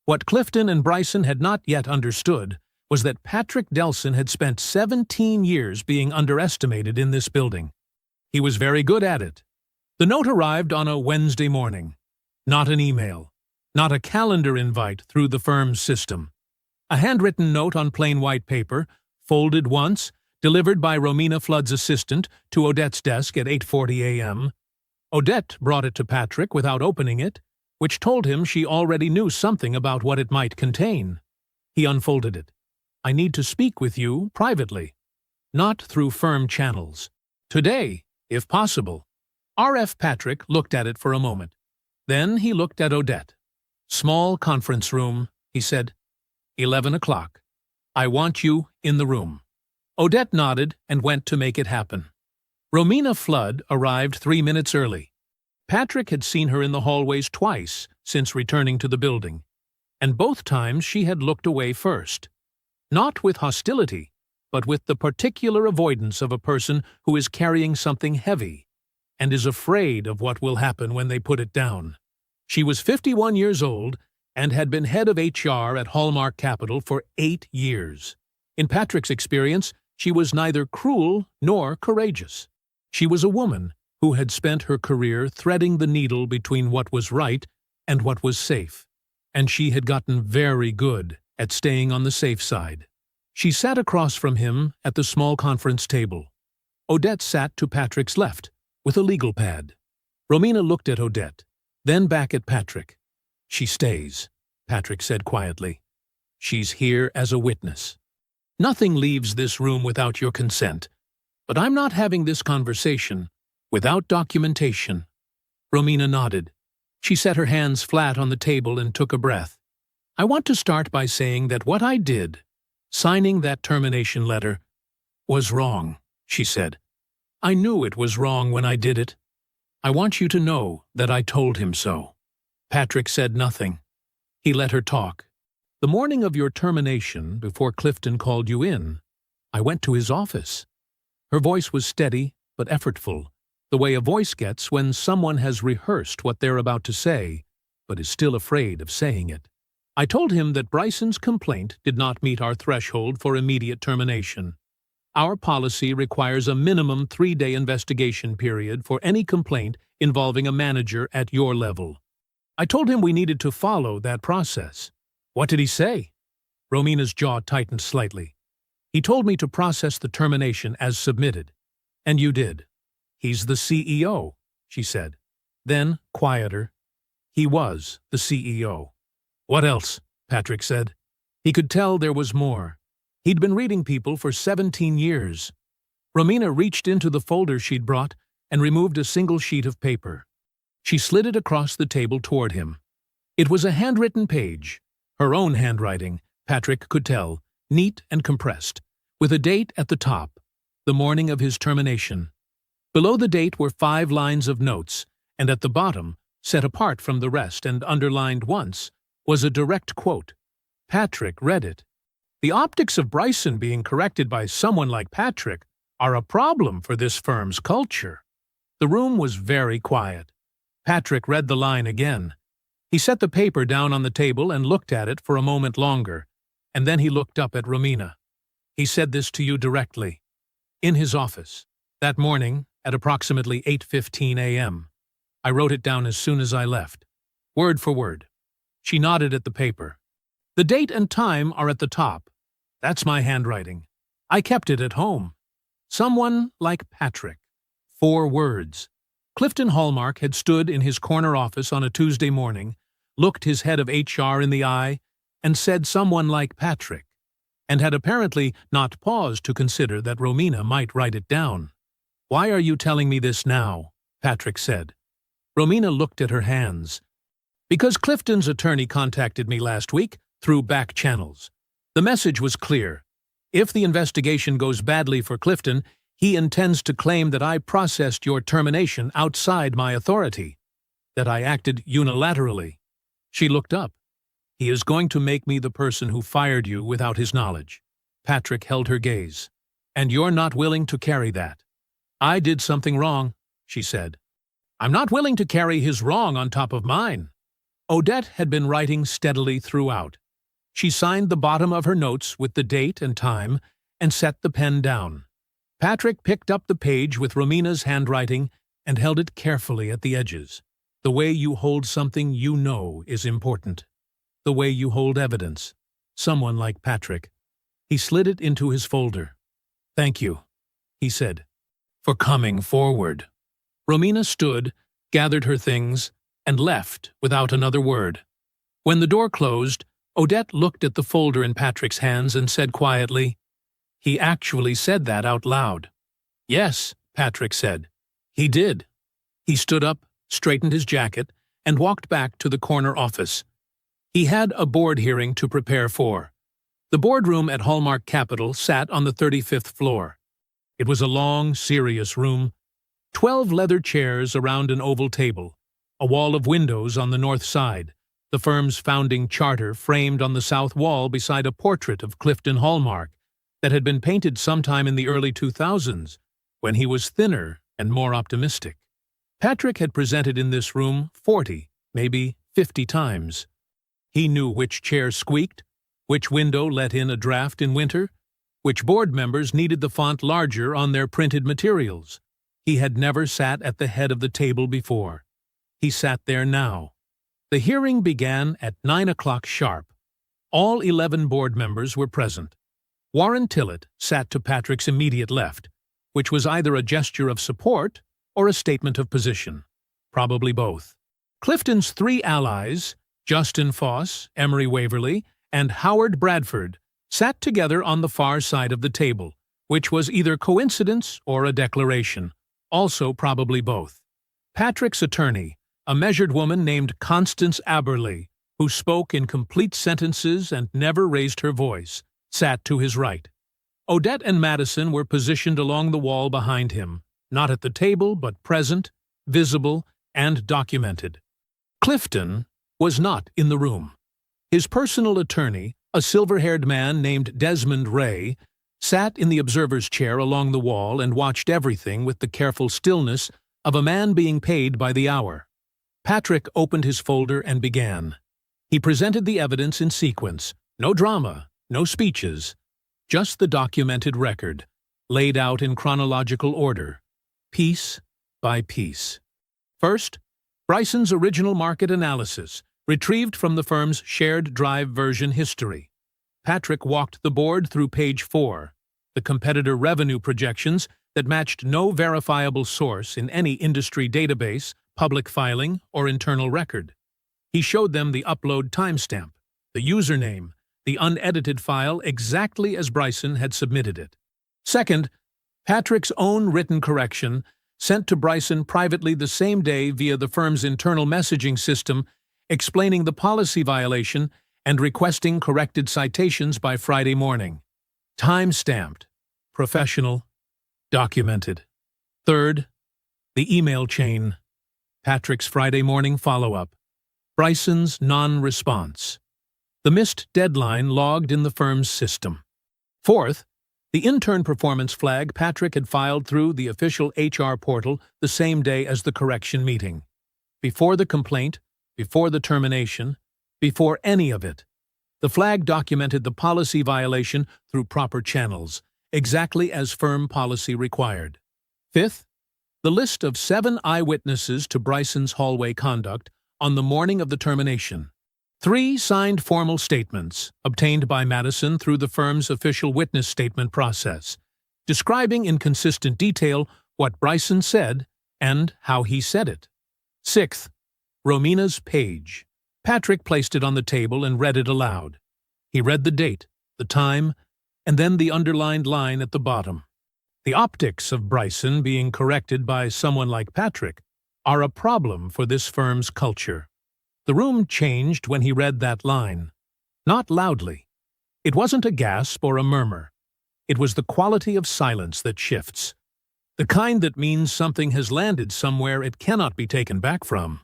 What Clifton and Bryson had not yet understood was that Patrick Delson had spent 17 years being underestimated in this building. He was very good at it. The note arrived on a Wednesday morning. Not an email, not a calendar invite through the firm's system. A handwritten note on plain white paper, folded once, delivered by Romina Flood's assistant to Odette's desk at 8:40 a.m. Odette brought it to Patrick without opening it, which told him she already knew something about what it might contain. He unfolded it. I need to speak with you privately, not through firm channels. Today, if possible. R.F. Patrick looked at it for a moment. Then he looked at Odette. Small conference room, he said. 11 o'clock. I want you in the room. Odette nodded and went to make it happen. Romina Flood arrived 3 minutes early. Patrick had seen her in the hallways twice since returning to the building, and both times she had looked away first. Not with hostility, but with the particular avoidance of a person who is carrying something heavy and is afraid of what will happen when they put it down. She was 51 years old and had been head of HR at Hallmark Capital for 8 years. In Patrick's experience, she was neither cruel nor courageous. She was a woman who had spent her career threading the needle between what was right and what was safe, and she had gotten very good at staying on the safe side. She sat across from him at the small conference table. Odette sat to Patrick's left, with a legal pad. Romina looked at Odette, then back at Patrick. She stays, Patrick said quietly. She's here as a witness. Nothing leaves this room without your consent, but I'm not having this conversation without documentation. Romina nodded. She set her hands flat on the table and took a breath. I want to start by saying that what I did, signing that termination letter, was wrong, she said. I knew it was wrong when I did it. I want you to know that I told him so. Patrick said nothing. He let her talk. The morning of your termination, before Clifton called you in, I went to his office. Her voice was steady but effortful, the way a voice gets when someone has rehearsed what they're about to say, but is still afraid of saying it. I told him that Bryson's complaint did not meet our threshold for immediate termination. Our policy requires a minimum 3-day investigation period for any complaint involving a manager at your level. I told him we needed to follow that process. What did he say? Romina's jaw tightened slightly. He told me to process the termination as submitted. And you did. He's the CEO, she said. Then, quieter, he was the CEO. What else? Patrick said. He could tell there was more. He'd been reading people for 17 years. Romina reached into the folder she'd brought and removed a single sheet of paper. She slid it across the table toward him. It was a handwritten page, her own handwriting, Patrick could tell, neat and compressed, with a date at the top, the morning of his termination. Below the date were 5 lines of notes, and at the bottom, set apart from the rest and underlined once, was a direct quote. Patrick read it. The optics of Bryson being corrected by someone like Patrick are a problem for this firm's culture. The room was very quiet. Patrick read the line again. He set the paper down on the table and looked at it for a moment longer, and then he looked up at Romina. He said this to you directly. In his office, that morning, at approximately 8:15 a.m. I wrote it down as soon as I left, word for word. She nodded at the paper. The date and time are at the top. That's my handwriting. I kept it at home. Someone like Patrick. 4 words. Clifton Hallmark had stood in his corner office on a Tuesday morning, looked his head of HR in the eye, and said someone like Patrick, and had apparently not paused to consider that Romina might write it down. "Why are you telling me this now?" Patrick said. Romina looked at her hands. "Because Clifton's attorney contacted me last week through back channels. The message was clear. If the investigation goes badly for Clifton, he intends to claim that I processed your termination outside my authority, that I acted unilaterally." She looked up. "He is going to make me the person who fired you without his knowledge." Patrick held her gaze. "And you're not willing to carry that." "I did something wrong," she said. "I'm not willing to carry his wrong on top of mine." Odette had been writing steadily throughout. She signed the bottom of her notes with the date and time and set the pen down. Patrick picked up the page with Romina's handwriting and held it carefully at the edges. The way you hold something you know is important. The way you hold evidence. Someone like Patrick. He slid it into his folder. "Thank you," he said, "for coming forward." Romina stood, gathered her things, and left without another word. When the door closed, Odette looked at the folder in Patrick's hands and said quietly, "He actually said that out loud." "Yes," Patrick said. "He did." He stood up, straightened his jacket, and walked back to the corner office. He had a board hearing to prepare for. The boardroom at Hallmark Capital sat on the 35th floor. It was a long, serious room. 12 leather chairs around an oval table, a wall of windows on the north side, the firm's founding charter framed on the south wall beside a portrait of Clifton Hallmark that had been painted sometime in the early 2000s, when he was thinner and more optimistic. Patrick had presented in this room 40, maybe 50 times. He knew which chair squeaked, which window let in a draft in winter, which board members needed the font larger on their printed materials. He had never sat at the head of the table before. He sat there now. The hearing began at 9 o'clock sharp. All 11 board members were present. Warren Tillett sat to Patrick's immediate left, which was either a gesture of support or a statement of position. Probably both. Clifton's 3 allies, Justin Foss, Emery Waverly, and Howard Bradford, sat together on the far side of the table, which was either coincidence or a declaration, also probably both. Patrick's attorney, a measured woman named Constance Aberley, who spoke in complete sentences and never raised her voice, sat to his right. Odette and Madison were positioned along the wall behind him, not at the table but present, visible, and documented. Clifton was not in the room. His personal attorney, a silver-haired man named Desmond Ray, sat in the observer's chair along the wall and watched everything with the careful stillness of a man being paid by the hour. Patrick opened his folder and began. He presented the evidence in sequence, no drama, no speeches, just the documented record, laid out in chronological order, piece by piece. First, Bryson's original market analysis, retrieved from the firm's shared drive version history. Patrick walked the board through page 4, the competitor revenue projections that matched no verifiable source in any industry database, public filing, or internal record. He showed them the upload timestamp, the username, the unedited file exactly as Bryson had submitted it. Second, Patrick's own written correction, sent to Bryson privately the same day via the firm's internal messaging system, explaining the policy violation and requesting corrected citations by Friday morning. Time-stamped, professional, documented. Third, the email chain. Patrick's Friday morning follow-up. Bryson's non-response. The missed deadline logged in the firm's system. Fourth, the intern performance flag Patrick had filed through the official HR portal the same day as the correction meeting. Before the complaint, before the termination, before any of it, the flag documented the policy violation through proper channels, exactly as firm policy required. Fifth, the list of 7 eyewitnesses to Bryson's hallway conduct on the morning of the termination. 3 signed formal statements, obtained by Madison through the firm's official witness statement process, describing in consistent detail what Bryson said and how he said it. 6th, Romina's page. Patrick placed it on the table and read it aloud. He read the date, the time, and then the underlined line at the bottom. The optics of Bryson being corrected by someone like Patrick are a problem for this firm's culture. The room changed when he read that line. Not loudly. It wasn't a gasp or a murmur. It was the quality of silence that shifts. The kind that means something has landed somewhere it cannot be taken back from.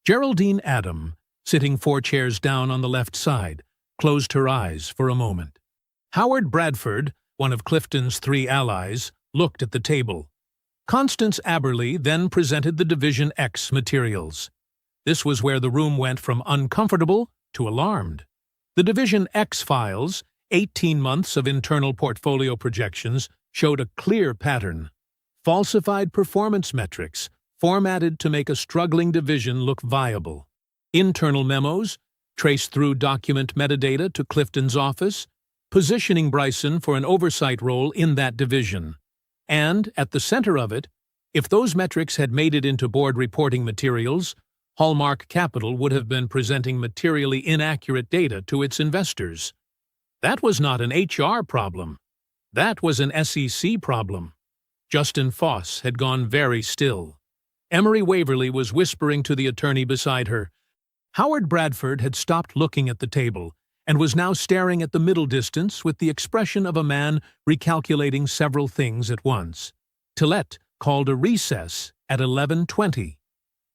Geraldine Adam, sitting 4 chairs down on the left side, closed her eyes for a moment. Howard Bradford, one of Clifton's 3 allies, looked at the table. Constance Aberley then presented the Division X materials. This was where the room went from uncomfortable to alarmed. The Division X files, 18 months of internal portfolio projections, showed a clear pattern. Falsified performance metrics, formatted to make a struggling division look viable. Internal memos, traced through document metadata to Clifton's office, positioning Bryson for an oversight role in that division. And, at the center of it, if those metrics had made it into board reporting materials, Hallmark Capital would have been presenting materially inaccurate data to its investors. That was not an HR problem. That was an SEC problem. Justin Foss had gone very still. Emery Waverly was whispering to the attorney beside her. Howard Bradford had stopped looking at the table and was now staring at the middle distance with the expression of a man recalculating several things at once. Tillett called a recess at 11:20.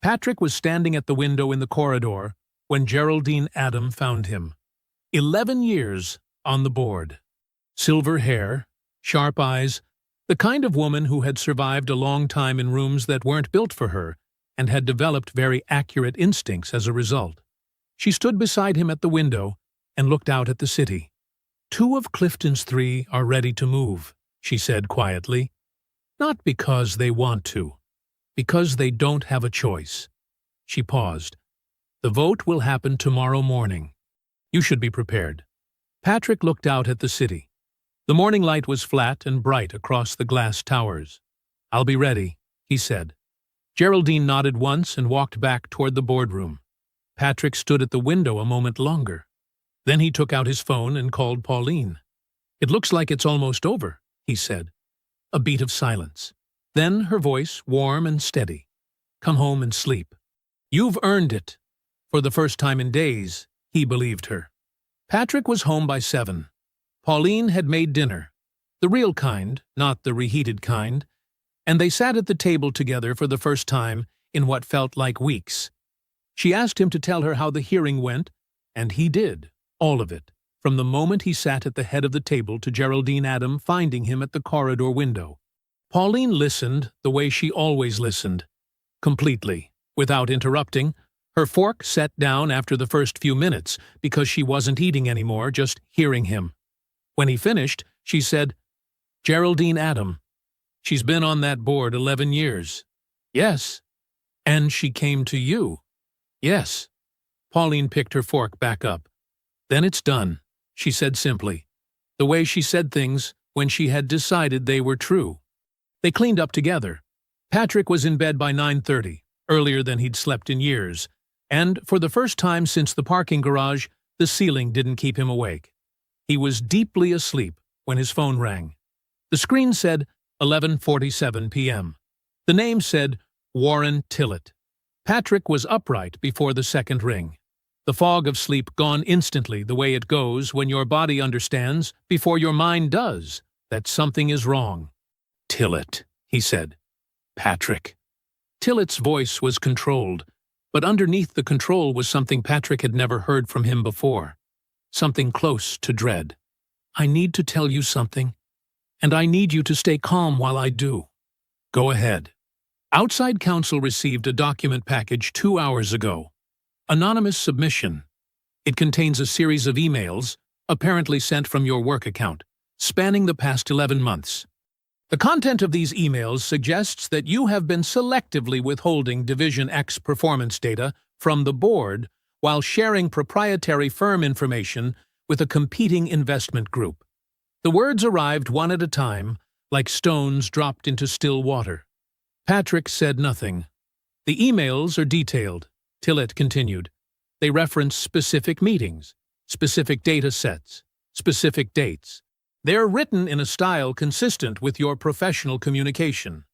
Patrick was standing at the window in the corridor when Geraldine Adam found him. 11 years on the board. Silver hair, sharp eyes, the kind of woman who had survived a long time in rooms that weren't built for her and had developed very accurate instincts as a result. She stood beside him at the window and looked out at the city. 2 of Clifton's 3 are ready to move, she said quietly. Not because they want to. Because they don't have a choice. She paused. The vote will happen tomorrow morning. You should be prepared. Patrick looked out at the city. The morning light was flat and bright across the glass towers. I'll be ready, he said. Geraldine nodded once and walked back toward the boardroom. Patrick stood at the window a moment longer. Then he took out his phone and called Pauline. It looks like it's almost over, he said. A beat of silence. Then her voice, warm and steady. Come home and sleep. You've earned it. For the first time in days, he believed her. Patrick was home by 7. Pauline had made dinner. The real kind, not the reheated kind. And they sat at the table together for the first time in what felt like weeks. She asked him to tell her how the hearing went, and he did, all of it, from the moment he sat at the head of the table to Geraldine Adam finding him at the corridor window. Pauline listened the way she always listened, completely, without interrupting, her fork set down after the first few minutes because she wasn't eating anymore, just hearing him. When he finished, she said, Geraldine Adam. She's been on that board 11 years. Yes. And she came to you. Yes. Pauline picked her fork back up. Then it's done, she said simply, the way she said things when she had decided they were true. They cleaned up together. Patrick was in bed by 9:30, earlier than he'd slept in years, and for the first time since the parking garage, the ceiling didn't keep him awake. He was deeply asleep when his phone rang. The screen said 11:47 p.m. The name said Warren Tillett. Patrick was upright before the second ring. The fog of sleep gone instantly the way it goes when your body understands, before your mind does, that something is wrong. Tillett, he said. Patrick. Tillett's voice was controlled, but underneath the control was something Patrick had never heard from him before. Something close to dread. I need to tell you something, and I need you to stay calm while I do. Go ahead. Outside counsel received a document package 2 hours ago. Anonymous submission. It contains a series of emails, apparently sent from your work account, spanning the past 11 months. The content of these emails suggests that you have been selectively withholding Division X performance data from the board while sharing proprietary firm information with a competing investment group. The words arrived one at a time, like stones dropped into still water. Patrick said nothing. The emails are detailed, Tillett continued. They reference specific meetings, specific data sets, specific dates. They're written in a style consistent with your professional communication.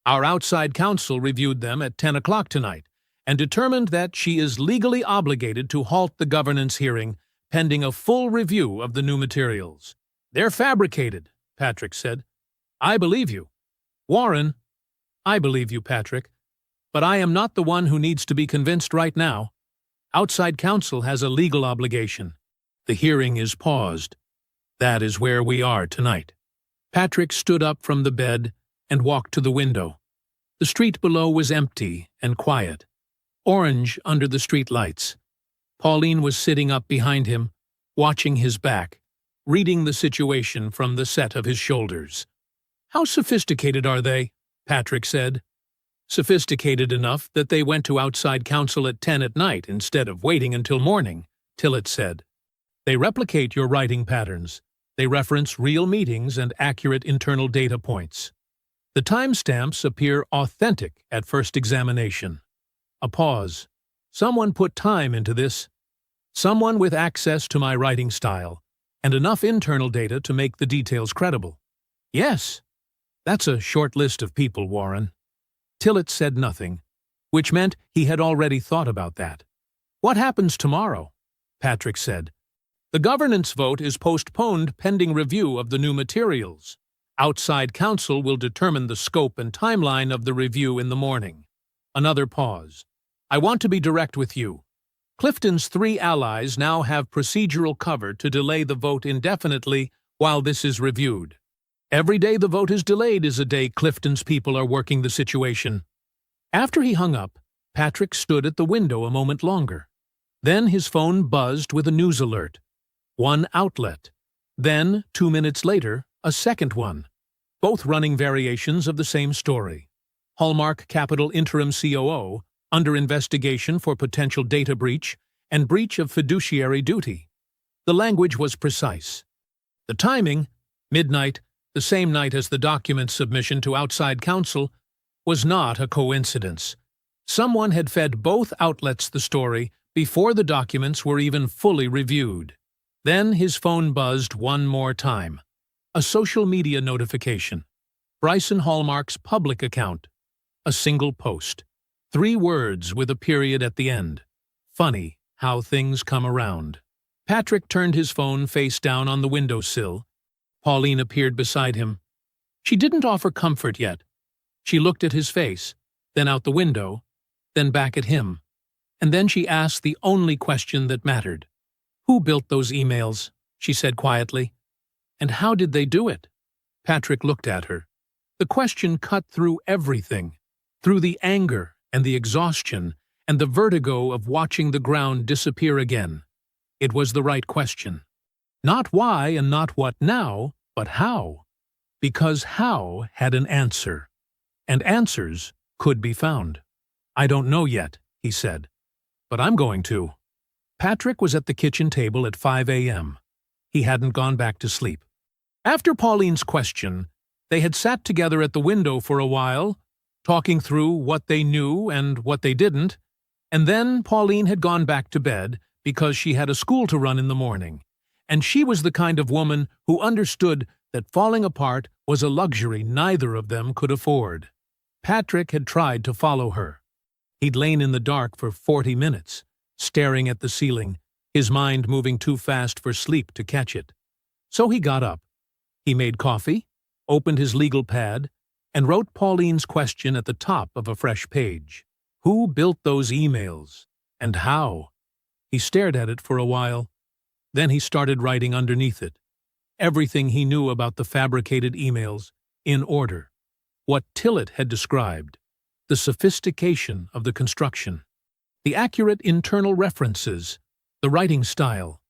Our outside counsel reviewed them at 10 o'clock tonight and determined that she is legally obligated to halt the governance hearing pending a full review of the new materials. They're fabricated, Patrick said. I believe you. Warren, I believe you, Patrick. But I am not the one who needs to be convinced right now. Outside counsel has a legal obligation. The hearing is paused. That is where we are tonight. Patrick stood up from the bed and walked to the window. The street below was empty and quiet, orange under the street lights. Pauline was sitting up behind him, watching his back, reading the situation from the set of his shoulders. How sophisticated are they? Patrick said. Sophisticated enough that they went to outside counsel at 10 at night instead of waiting until morning, Tillett said. They replicate your writing patterns. They reference real meetings and accurate internal data points. The timestamps appear authentic at first examination. A pause. Someone put time into this. Someone with access to my writing style and enough internal data to make the details credible. Yes, that's a short list of people, Warren. Tillett said nothing, which meant he had already thought about that. What happens tomorrow? Patrick said. The governance vote is postponed pending review of the new materials. Outside counsel will determine the scope and timeline of the review in the morning. Another pause. I want to be direct with you. Clifton's 3 allies now have procedural cover to delay the vote indefinitely while this is reviewed. Every day the vote is delayed is a day Clifton's people are working the situation. After he hung up, Patrick stood at the window a moment longer. Then his phone buzzed with a news alert. One outlet. Then, 2 minutes later, a second one. Both running variations of the same story. Hallmark Capital interim COO, under investigation for potential data breach and breach of fiduciary duty. The language was precise. The timing, midnight, the same night as the document submission to outside counsel, was not a coincidence. Someone had fed both outlets the story before the documents were even fully reviewed. Then his phone buzzed one more time. A social media notification. Bryson Hallmark's public account. A single post. 3 words with a period at the end. Funny how things come around. Patrick turned his phone face down on the windowsill. Pauline appeared beside him. She didn't offer comfort yet. She looked at his face, then out the window, then back at him. And then she asked the only question that mattered. Who built those emails? She said quietly. And how did they do it? Patrick looked at her. The question cut through everything, through the anger and the exhaustion and the vertigo of watching the ground disappear again. It was the right question. Not why and not what now, but how. Because how had an answer. And answers could be found. I don't know yet, he said. But I'm going to. Patrick was at the kitchen table at 5 a.m. He hadn't gone back to sleep. After Pauline's question, they had sat together at the window for a while, talking through what they knew and what they didn't, and then Pauline had gone back to bed because she had a school to run in the morning, and she was the kind of woman who understood that falling apart was a luxury neither of them could afford. Patrick had tried to follow her. He'd lain in the dark for 40 minutes, staring at the ceiling, his mind moving too fast for sleep to catch it. So he got up. He made coffee, opened his legal pad, and wrote Pauline's question at the top of a fresh page. Who built those emails? And how? He stared at it for a while. Then he started writing underneath it. Everything he knew about the fabricated emails, in order. What Tillett had described. The sophistication of the construction. The accurate internal references. The writing style.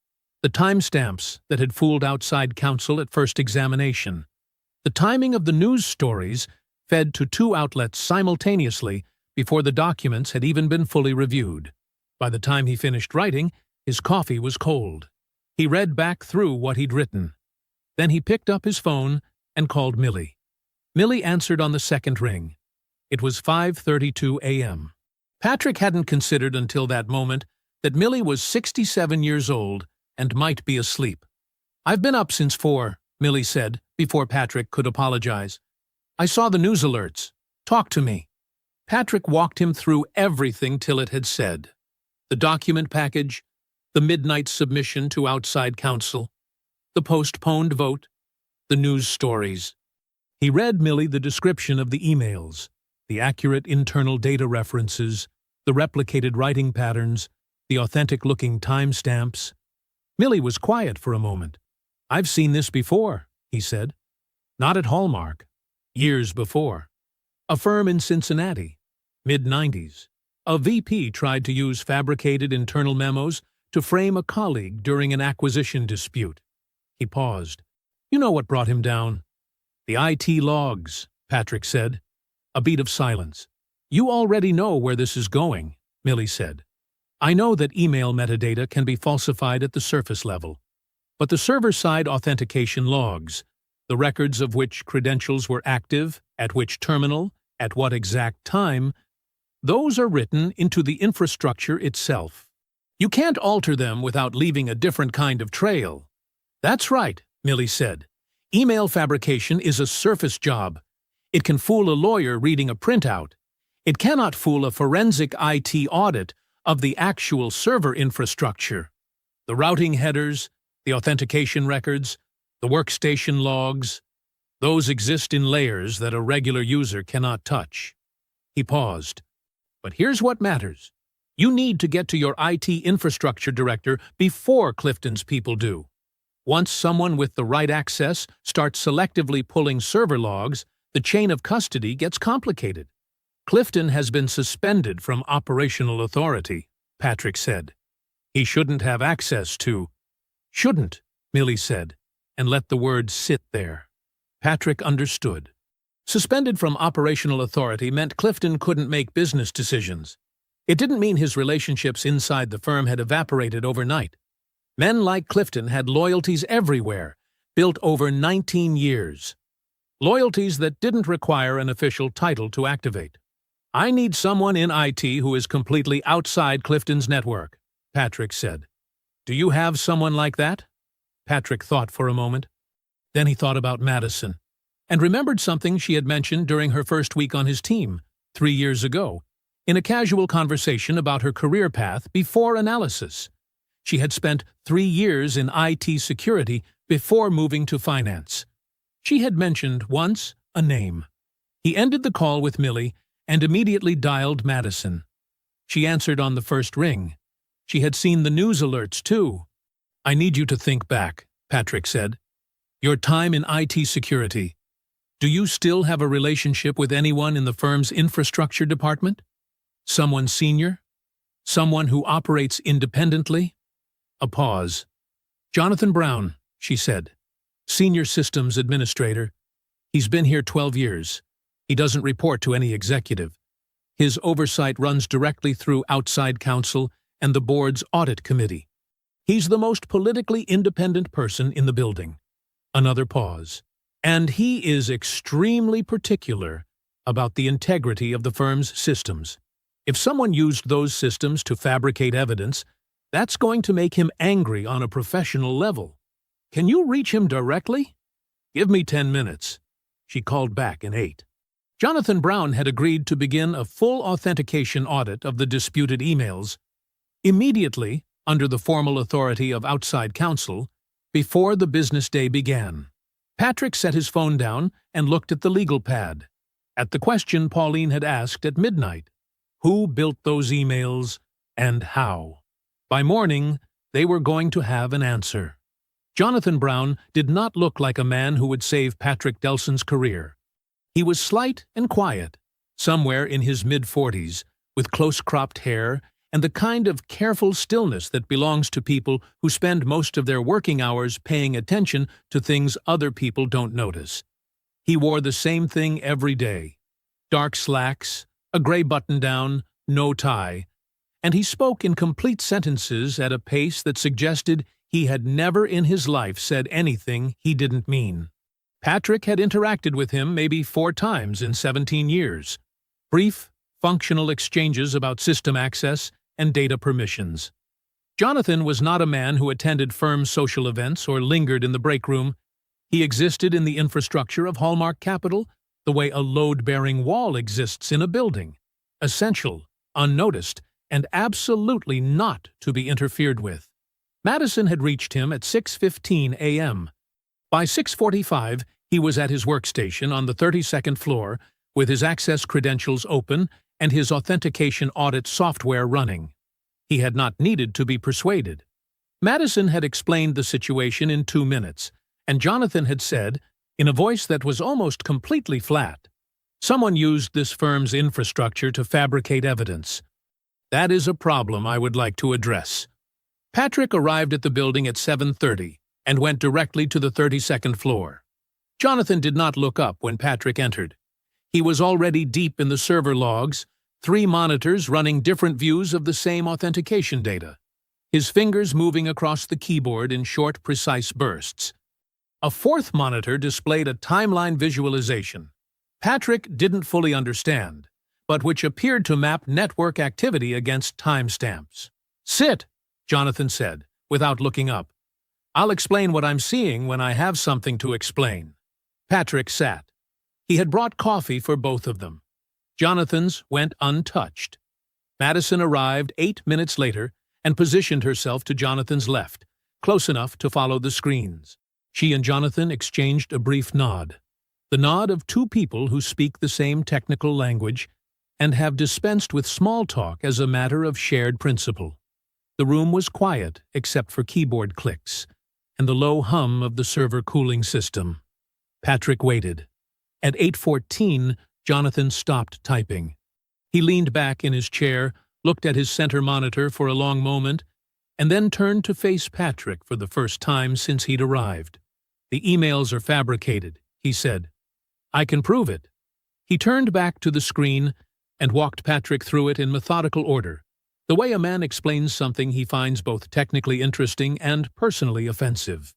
The timestamps that had fooled outside counsel at first examination. The timing of the news stories fed to 2 outlets simultaneously before the documents had even been fully reviewed. By the time he finished writing, his coffee was cold. He read back through what he'd written. Then he picked up his phone and called Millie. Millie answered on the second ring. It was 5:32 a.m. Patrick hadn't considered until that moment that Millie was 67 years old and might be asleep. "I've been up since 4, Millie said, before Patrick could apologize. "I saw the news alerts. Talk to me." Patrick walked him through everything till it had said. The document package, the midnight submission to outside counsel, the postponed vote, the news stories. He read Millie the description of the emails, the accurate internal data references, the replicated writing patterns, the authentic-looking timestamps. Millie was quiet for a moment. "I've seen this before," he said. "Not at Hallmark. Years before. A firm in Cincinnati. Mid-90s. A VP tried to use fabricated internal memos to frame a colleague during an acquisition dispute." He paused. "You know what brought him down?" "The IT logs," Patrick said. A beat of silence. "You already know where this is going," Millie said. "I know that email metadata can be falsified at the surface level. But the server-side authentication logs, the records of which credentials were active, at which terminal, at what exact time, those are written into the infrastructure itself. You can't alter them without leaving a different kind of trail." "That's right," Millie said. "Email fabrication is a surface job. It can fool a lawyer reading a printout. It cannot fool a forensic IT audit of the actual server infrastructure. The routing headers, the authentication records, the workstation logs, those exist in layers that a regular user cannot touch." He paused. "But here's what matters. You need to get to your IT infrastructure director before Clifton's people do. Once someone with the right access starts selectively pulling server logs, the chain of custody gets complicated." "Clifton has been suspended from operational authority," Patrick said. "He shouldn't have access to—" "Shouldn't," Millie said, and let the word sit there. Patrick understood. Suspended from operational authority meant Clifton couldn't make business decisions. It didn't mean his relationships inside the firm had evaporated overnight. Men like Clifton had loyalties everywhere, built over 19 years. Loyalties that didn't require an official title to activate. "I need someone in IT who is completely outside Clifton's network," Patrick said. "Do you have someone like that?" Patrick thought for a moment. Then he thought about Madison, and remembered something she had mentioned during her first week on his team, 3 years ago, in a casual conversation about her career path before analysis. She had spent 3 years in IT security before moving to finance. She had mentioned once a name. He ended the call with Millie and immediately dialed Madison. She answered on the first ring. She had seen the news alerts, too. "I need you to think back," Patrick said. "Your time in IT security. Do you still have a relationship with anyone in the firm's infrastructure department? Someone senior? Someone who operates independently?" A pause. "Jonathan Brown," she said. "Senior systems administrator. He's been here 12 years. He doesn't report to any executive. His oversight runs directly through outside counsel and the board's audit committee. He's the most politically independent person in the building." Another pause. "And he is extremely particular about the integrity of the firm's systems. If someone used those systems to fabricate evidence, that's going to make him angry on a professional level. Can you reach him directly?" "Give me 10 minutes." She called back in 8. Jonathan Brown had agreed to begin a full authentication audit of the disputed emails immediately, under the formal authority of outside counsel, before the business day began. Patrick set his phone down and looked at the legal pad. At the question Pauline had asked at midnight: who built those emails and how? By morning, they were going to have an answer. Jonathan Brown did not look like a man who would save Patrick Delson's career. He was slight and quiet, somewhere in his mid-40s, with close-cropped hair and the kind of careful stillness that belongs to people who spend most of their working hours paying attention to things other people don't notice. He wore the same thing every day: dark slacks, a gray button-down, no tie, and he spoke in complete sentences at a pace that suggested he had never in his life said anything he didn't mean. Patrick had interacted with him maybe 4 times in 17 years. Brief, functional exchanges about system access and data permissions. Jonathan was not a man who attended firm social events or lingered in the break room. He existed in the infrastructure of Hallmark Capital the way a load-bearing wall exists in a building. Essential, unnoticed, and absolutely not to be interfered with. Madison had reached him at 6:15 a.m. By 6:45, he was at his workstation on the 32nd floor with his access credentials open and his authentication audit software running. He had not needed to be persuaded. Madison had explained the situation in 2 minutes, and Jonathan had said, in a voice that was almost completely flat, "Someone used this firm's infrastructure to fabricate evidence. That is a problem I would like to address." Patrick arrived at the building at 7:30 and went directly to the 32nd floor. Jonathan did not look up when Patrick entered. He was already deep in the server logs, 3 monitors running different views of the same authentication data, his fingers moving across the keyboard in short, precise bursts. A 4th monitor displayed a timeline visualization Patrick didn't fully understand, but which appeared to map network activity against timestamps. "Sit," Jonathan said, without looking up. "I'll explain what I'm seeing when I have something to explain." Patrick sat. He had brought coffee for both of them. Jonathan's went untouched. Madison arrived 8 minutes later and positioned herself to Jonathan's left, close enough to follow the screens. She and Jonathan exchanged a brief nod, the nod of 2 people who speak the same technical language and have dispensed with small talk as a matter of shared principle. The room was quiet except for keyboard clicks and the low hum of the server cooling system. Patrick waited. At 8:14, Jonathan stopped typing. He leaned back in his chair, looked at his center monitor for a long moment, and then turned to face Patrick for the first time since he'd arrived. "The emails are fabricated," he said. "I can prove it." He turned back to the screen and walked Patrick through it in methodical order, the way a man explains something he finds both technically interesting and personally offensive.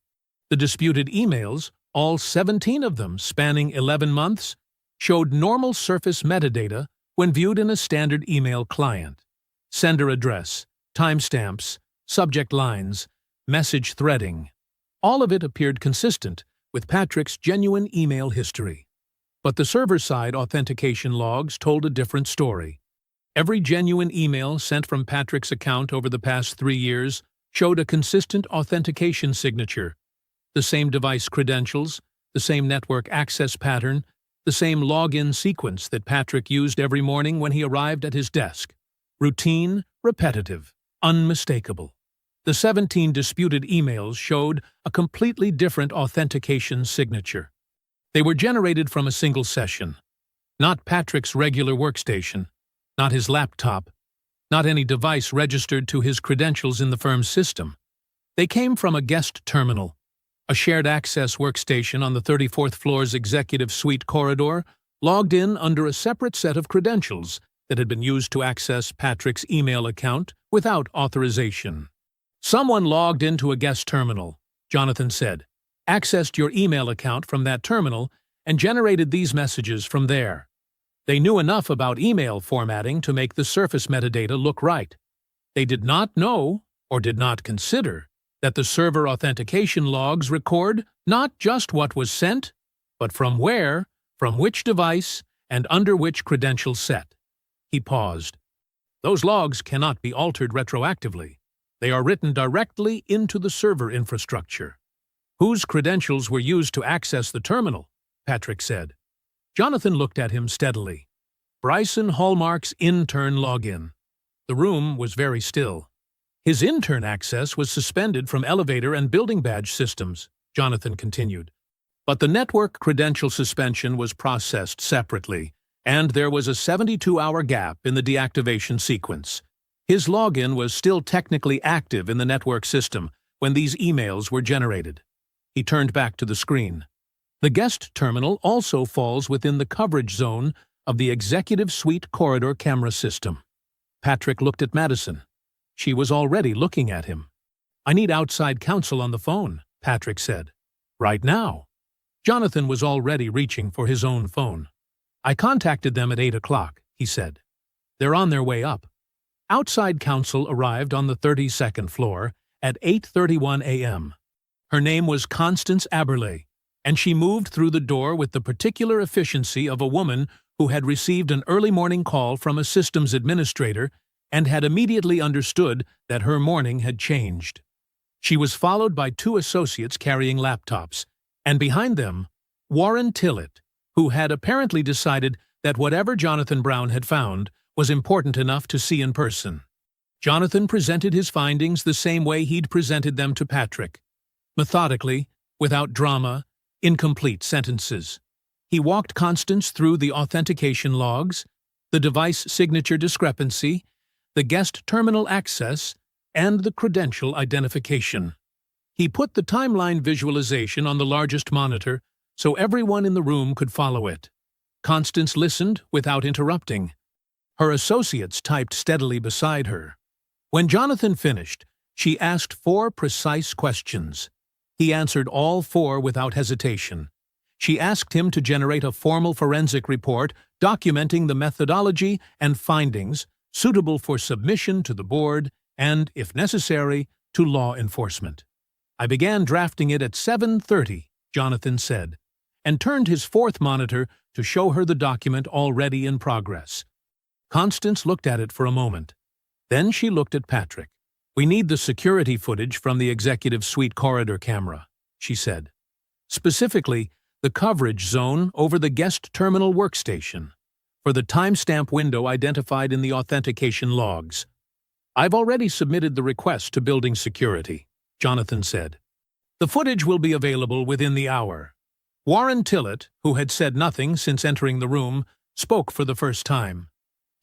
The disputed emails, all 17 of them spanning 11 months, showed normal surface metadata when viewed in a standard email client. Sender address, timestamps, subject lines, message threading. All of it appeared consistent with Patrick's genuine email history. But the server-side authentication logs told a different story. Every genuine email sent from Patrick's account over the past 3 years showed a consistent authentication signature, the same device credentials, the same network access pattern, the same login sequence that Patrick used every morning when he arrived at his desk. Routine, repetitive, unmistakable. The 17 disputed emails showed a completely different authentication signature. They were generated from a single session. Not Patrick's regular workstation, not his laptop, not any device registered to his credentials in the firm's system. They came from a guest terminal, a shared access workstation on the 34th floor's executive suite corridor, logged in under a separate set of credentials that had been used to access Patrick's email account without authorization. "Someone logged into a guest terminal," Jonathan said, "accessed your email account from that terminal and generated these messages from there. They knew enough about email formatting to make the surface metadata look right. They did not know, or did not consider, that the server authentication logs record not just what was sent, but from where, from which device, and under which credential set." He paused. "Those logs cannot be altered retroactively. They are written directly into the server infrastructure." "Whose credentials were used to access the terminal?" Patrick said. Jonathan looked at him steadily. "Bryson Hallmark's intern login." The room was very still. "His intern access was suspended from elevator and building badge systems," Jonathan continued. "But the network credential suspension was processed separately, and there was a 72-hour gap in the deactivation sequence. His login was still technically active in the network system when these emails were generated." He turned back to the screen. "The guest terminal also falls within the coverage zone of the executive suite corridor camera system." Patrick looked at Madison. She was already looking at him. "I need outside counsel on the phone," Patrick said. "Right now." Jonathan was already reaching for his own phone. "I contacted them at 8 o'clock, he said. "They're on their way up." Outside counsel arrived on the 32nd floor at 8:31 a.m. Her name was Constance Aberley, and she moved through the door with the particular efficiency of a woman who had received an early morning call from a systems administrator and had immediately understood that her morning had changed. She was followed by 2 associates carrying laptops, and behind them, Warren Tillett, who had apparently decided that whatever Jonathan Brown had found was important enough to see in person. Jonathan presented his findings the same way he'd presented them to Patrick. Methodically, without drama, in complete sentences. He walked Constance through the authentication logs, the device signature discrepancy, the guest terminal access, and the credential identification. He put the timeline visualization on the largest monitor so everyone in the room could follow it. Constance listened without interrupting. Her associates typed steadily beside her. When Jonathan finished, she asked 4 precise questions. He answered all 4 without hesitation. She asked him to generate a formal forensic report documenting the methodology and findings suitable for submission to the board and, if necessary, to law enforcement. "I began drafting it at 7:30, Jonathan said, and turned his 4th monitor to show her the document already in progress. Constance looked at it for a moment. Then she looked at Patrick. "We need the security footage from the executive suite corridor camera," she said. "Specifically, the coverage zone over the guest terminal workstation, for the timestamp window identified in the authentication logs." "I've already submitted the request to building security," Jonathan said. "The footage will be available within the hour." Warren Tillett, who had said nothing since entering the room, spoke for the first time.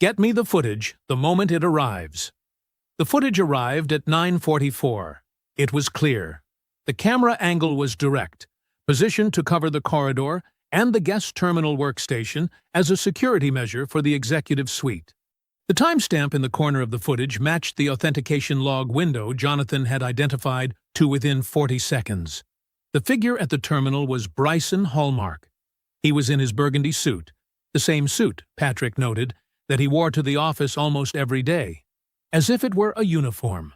"Get me the footage the moment it arrives." The footage arrived at 9:44. It was clear. The camera angle was direct, positioned to cover the corridor and the guest terminal workstation as a security measure for the executive suite. The timestamp in the corner of the footage matched the authentication log window Jonathan had identified to within 40 seconds. The figure at the terminal was Bryson Hallmark. He was in his burgundy suit, the same suit, Patrick noted, that he wore to the office almost every day, as if it were a uniform.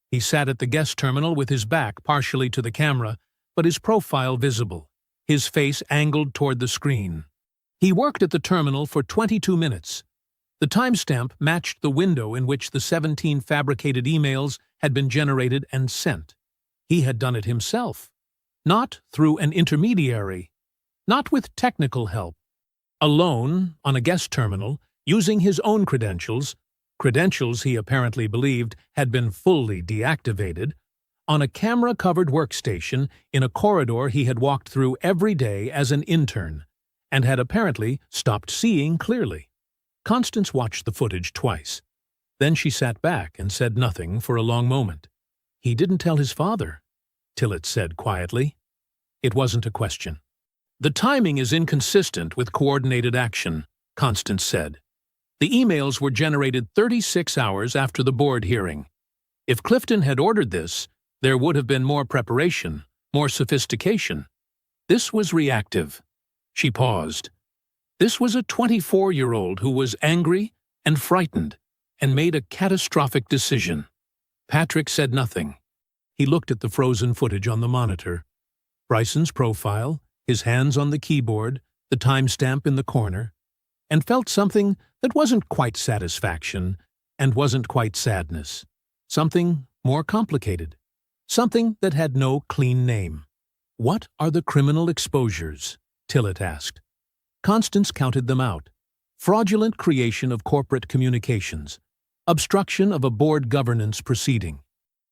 He sat at the guest terminal with his back partially to the camera, but his profile visible, his face angled toward the screen. He worked at the terminal for 22 minutes. The timestamp matched the window in which the 17 fabricated emails had been generated and sent. He had done it himself, not through an intermediary, not with technical help. Alone, on a guest terminal, using his own credentials he apparently believed had been fully deactivated, on a camera-covered workstation in a corridor he had walked through every day as an intern, and had apparently stopped seeing clearly. Constance watched the footage twice. Then she sat back and said nothing for a long moment. "He didn't tell his father," Tillett said quietly. It wasn't a question. "The timing is inconsistent with coordinated action," Constance said. "The emails were generated 36 hours after the board hearing. If Clifton had ordered this, there would have been more preparation, more sophistication. This was reactive." She paused. This was a 24-year-old who was angry and frightened and made a catastrophic decision. Patrick said nothing. He looked at the frozen footage on the monitor. Bryson's profile, his hands on the keyboard, the timestamp in the corner, and felt something that wasn't quite satisfaction and wasn't quite sadness. Something more complicated. Something that had no clean name. "What are the criminal exposures?" Tillett asked. Constance counted them out. Fraudulent creation of corporate communications. Obstruction of a board governance proceeding.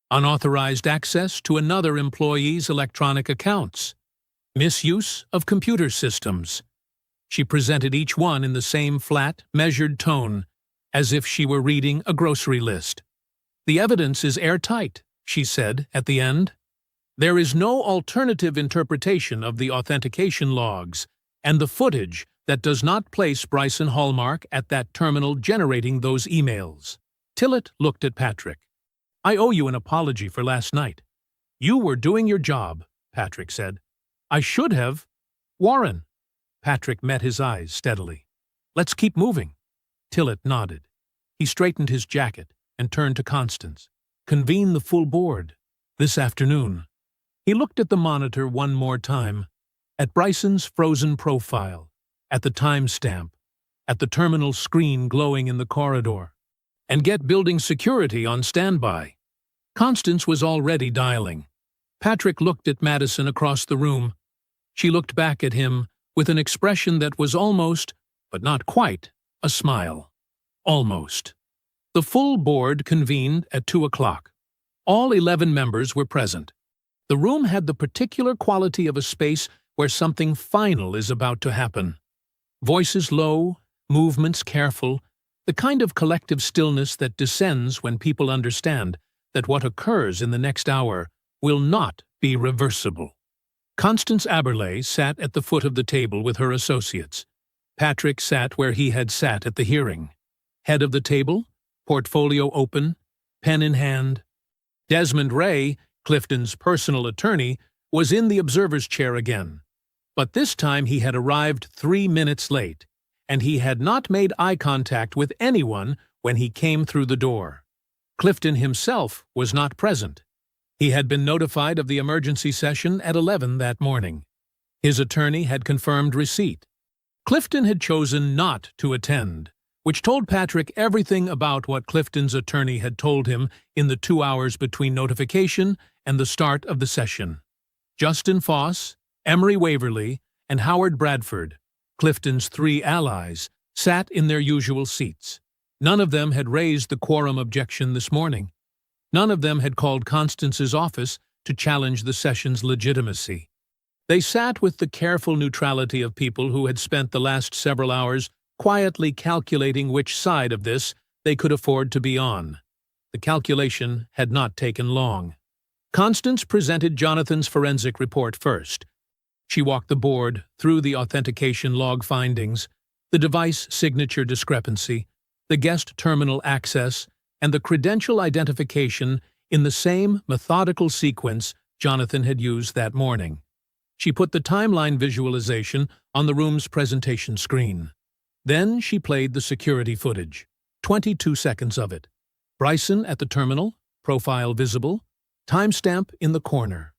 Unauthorized access to another employee's electronic accounts. Misuse of computer systems. She presented each one in the same flat, measured tone, as if she were reading a grocery list. "The evidence is airtight," she said at the end. "There is no alternative interpretation of the authentication logs and the footage that does not place Bryson Hallmark at that terminal generating those emails." Tillett looked at Patrick. "I owe you an apology for last night." "You were doing your job," Patrick said. "I should have—" "Warren." Patrick met his eyes steadily. "Let's keep moving." Tillett nodded. He straightened his jacket and turned to Constance. "Convene the full board. This afternoon." He looked at the monitor one more time, at Bryson's frozen profile, at the timestamp, at the terminal screen glowing in the corridor. "And get building security on standby." Constance was already dialing. Patrick looked at Madison across the room. She looked back at him with an expression that was almost, but not quite, a smile. Almost. The full board convened at 2 o'clock. All 11 members were present. The room had the particular quality of a space where something final is about to happen. Voices low, movements careful, the kind of collective stillness that descends when people understand that what occurs in the next hour will not be reversible. Constance Aberley sat at the foot of the table with her associates. Patrick sat where he had sat at the hearing. Head of the table, portfolio open, pen in hand. Desmond Ray, Clifton's personal attorney, was in the observer's chair again. But this time he had arrived 3 minutes late, and he had not made eye contact with anyone when he came through the door. Clifton himself was not present. He had been notified of the emergency session at 11 that morning. His attorney had confirmed receipt. Clifton had chosen not to attend, which told Patrick everything about what Clifton's attorney had told him in the 2 hours between notification and the start of the session. Justin Foss, Emery Waverly, and Howard Bradford, Clifton's 3 allies, sat in their usual seats. None of them had raised the quorum objection this morning. None of them had called Constance's office to challenge the session's legitimacy. They sat with the careful neutrality of people who had spent the last several hours quietly calculating which side of this they could afford to be on. The calculation had not taken long. Constance presented Jonathan's forensic report first. She walked the board through the authentication log findings, the device signature discrepancy, the guest terminal access, and the credential identification in the same methodical sequence Jonathan had used that morning. She put the timeline visualization on the room's presentation screen. Then she played the security footage, 22 seconds of it. Bryson at the terminal, profile visible, timestamp in the corner.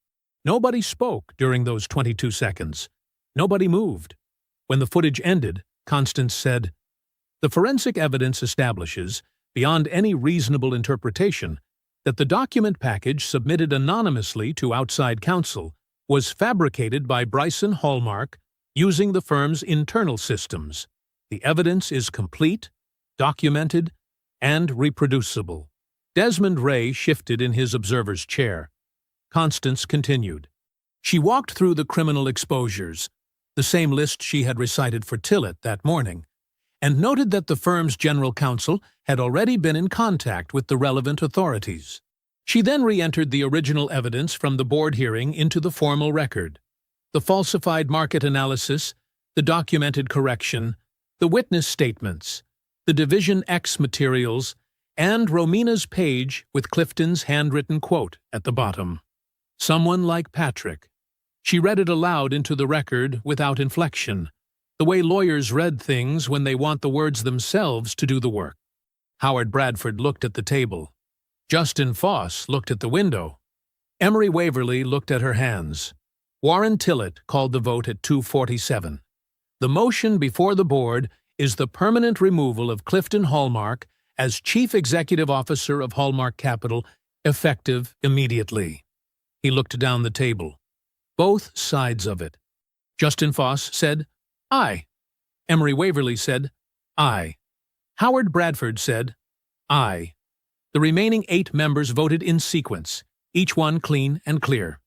Nobody spoke during those 22 seconds. Nobody moved. When the footage ended, Constance said, "The forensic evidence establishes, beyond any reasonable interpretation, that the document package submitted anonymously to outside counsel was fabricated by Bryson Hallmark using the firm's internal systems. The evidence is complete, documented, and reproducible." Desmond Ray shifted in his observer's chair. Constance continued. She walked through the criminal exposures, the same list she had recited for Tillett that morning, and noted that the firm's general counsel had already been in contact with the relevant authorities. She then re-entered the original evidence from the board hearing into the formal record. The falsified market analysis, the documented correction, the witness statements, the Division X materials, and Romina's page with Clifton's handwritten quote at the bottom. "Someone like Patrick." She read it aloud into the record without inflection, the way lawyers read things when they want the words themselves to do the work. Howard Bradford looked at the table. Justin Foss looked at the window. Emery Waverly looked at her hands. Warren Tillett called the vote at 2:47. The motion before the board is the permanent removal of Clifton Hallmark as Chief Executive Officer of Hallmark Capital, effective immediately. He looked down the table. Both sides of it. Justin Foss said, "Aye." Emery Waverly said, "Aye." Howard Bradford said, "Aye." The remaining 8 members voted in sequence, each one clean and clear.